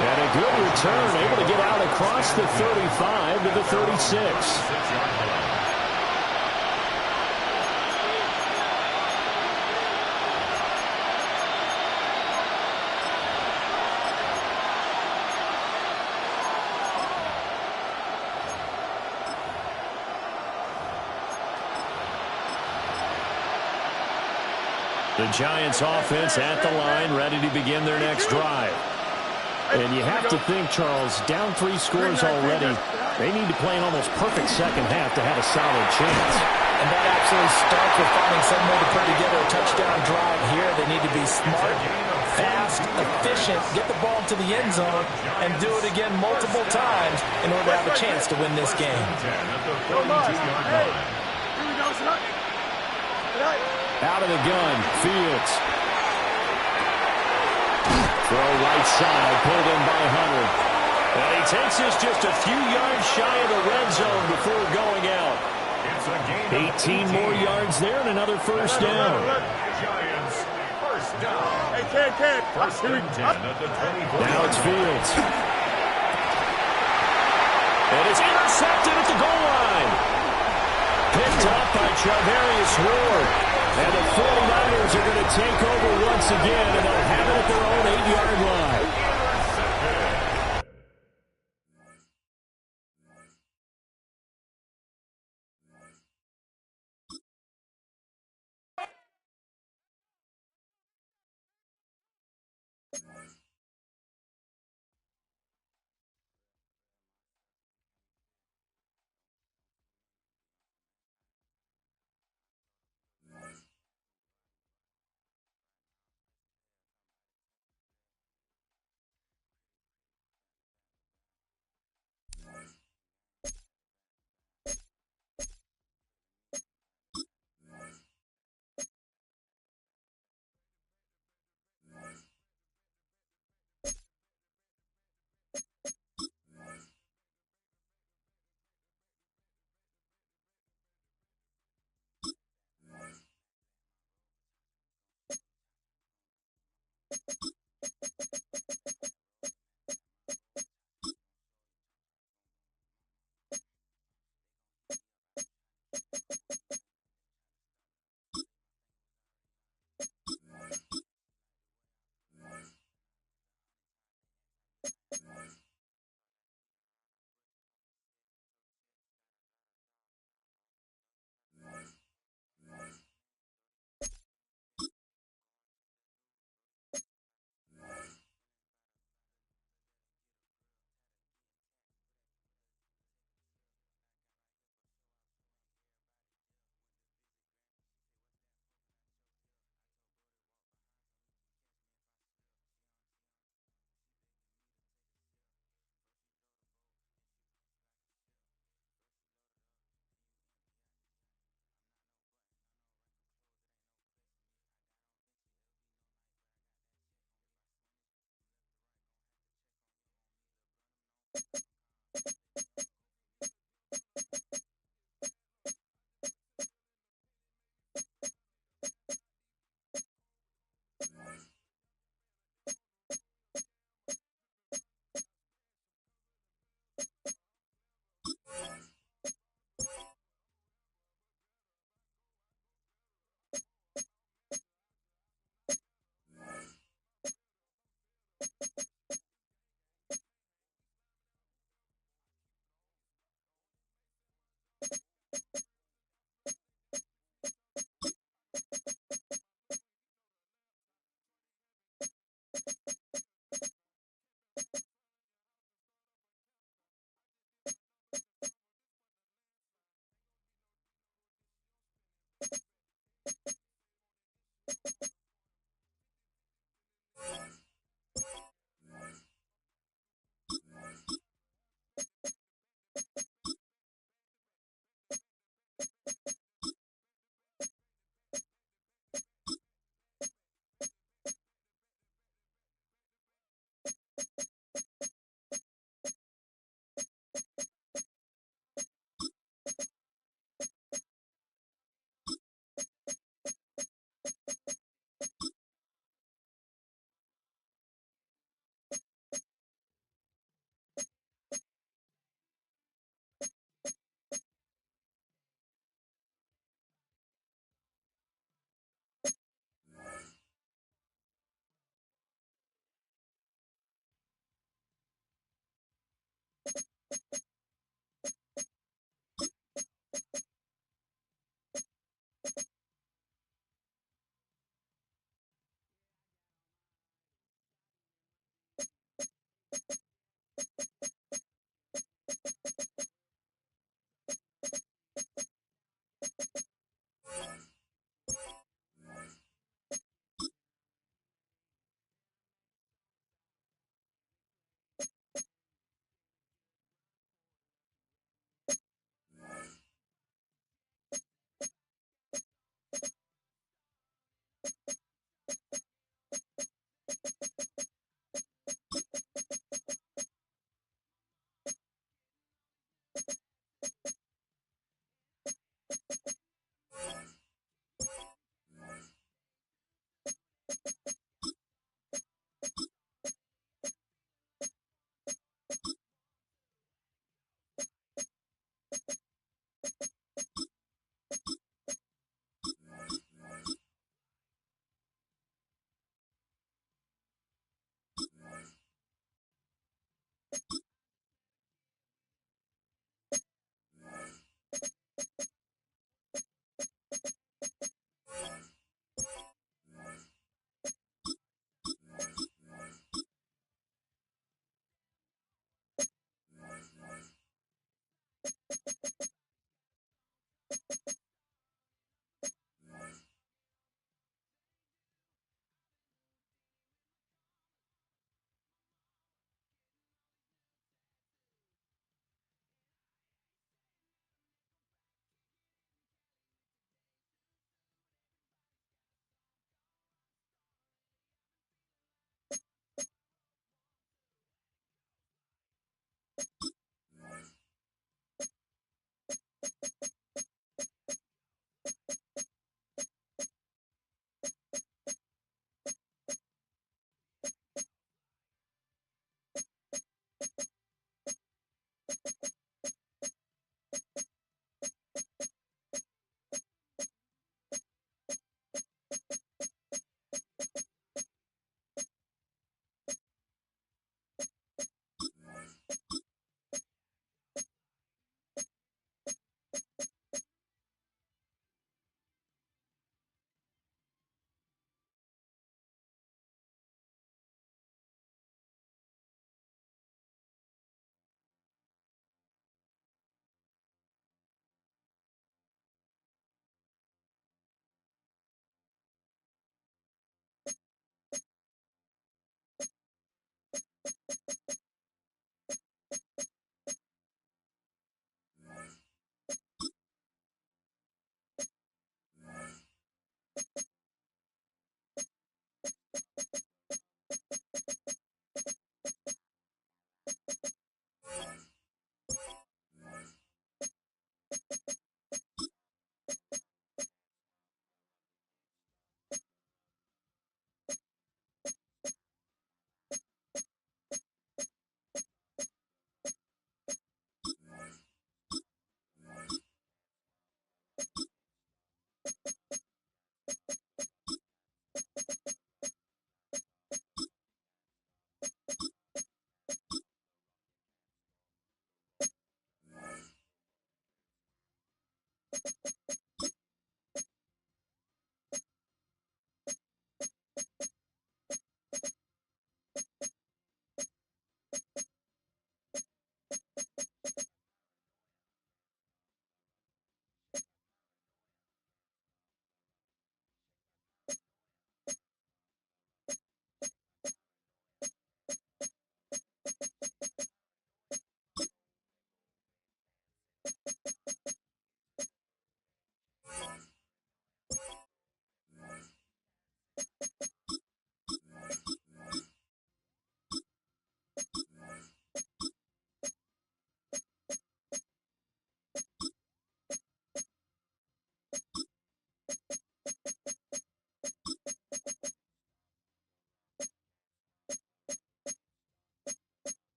And a good return, able to get out across the 35 to the 36. The Giants offense at the line, ready to begin their next drive. And you have to think, Charles, down 3 scores already. They need to play an almost perfect second half to have a solid chance. And that absolutely starts with finding some way to put together a touchdown drive here. They need to be smart, fast, efficient, get the ball to the end zone, and do it again multiple times in order to have a chance to win this game. Out of the gun, Fields. Throw right side, pulled in by Hunter. And he takes this just a few yards shy of the red zone before going out. 18 more yards there and another first down. Giants, first down. Hey, Ken. First and 10 at the 24. Now it's Fields. And it's intercepted at the goal line. Picked up by Charvarius Ward. And the 49ers are going to take over once again, and they'll have it at their own 8-yard line.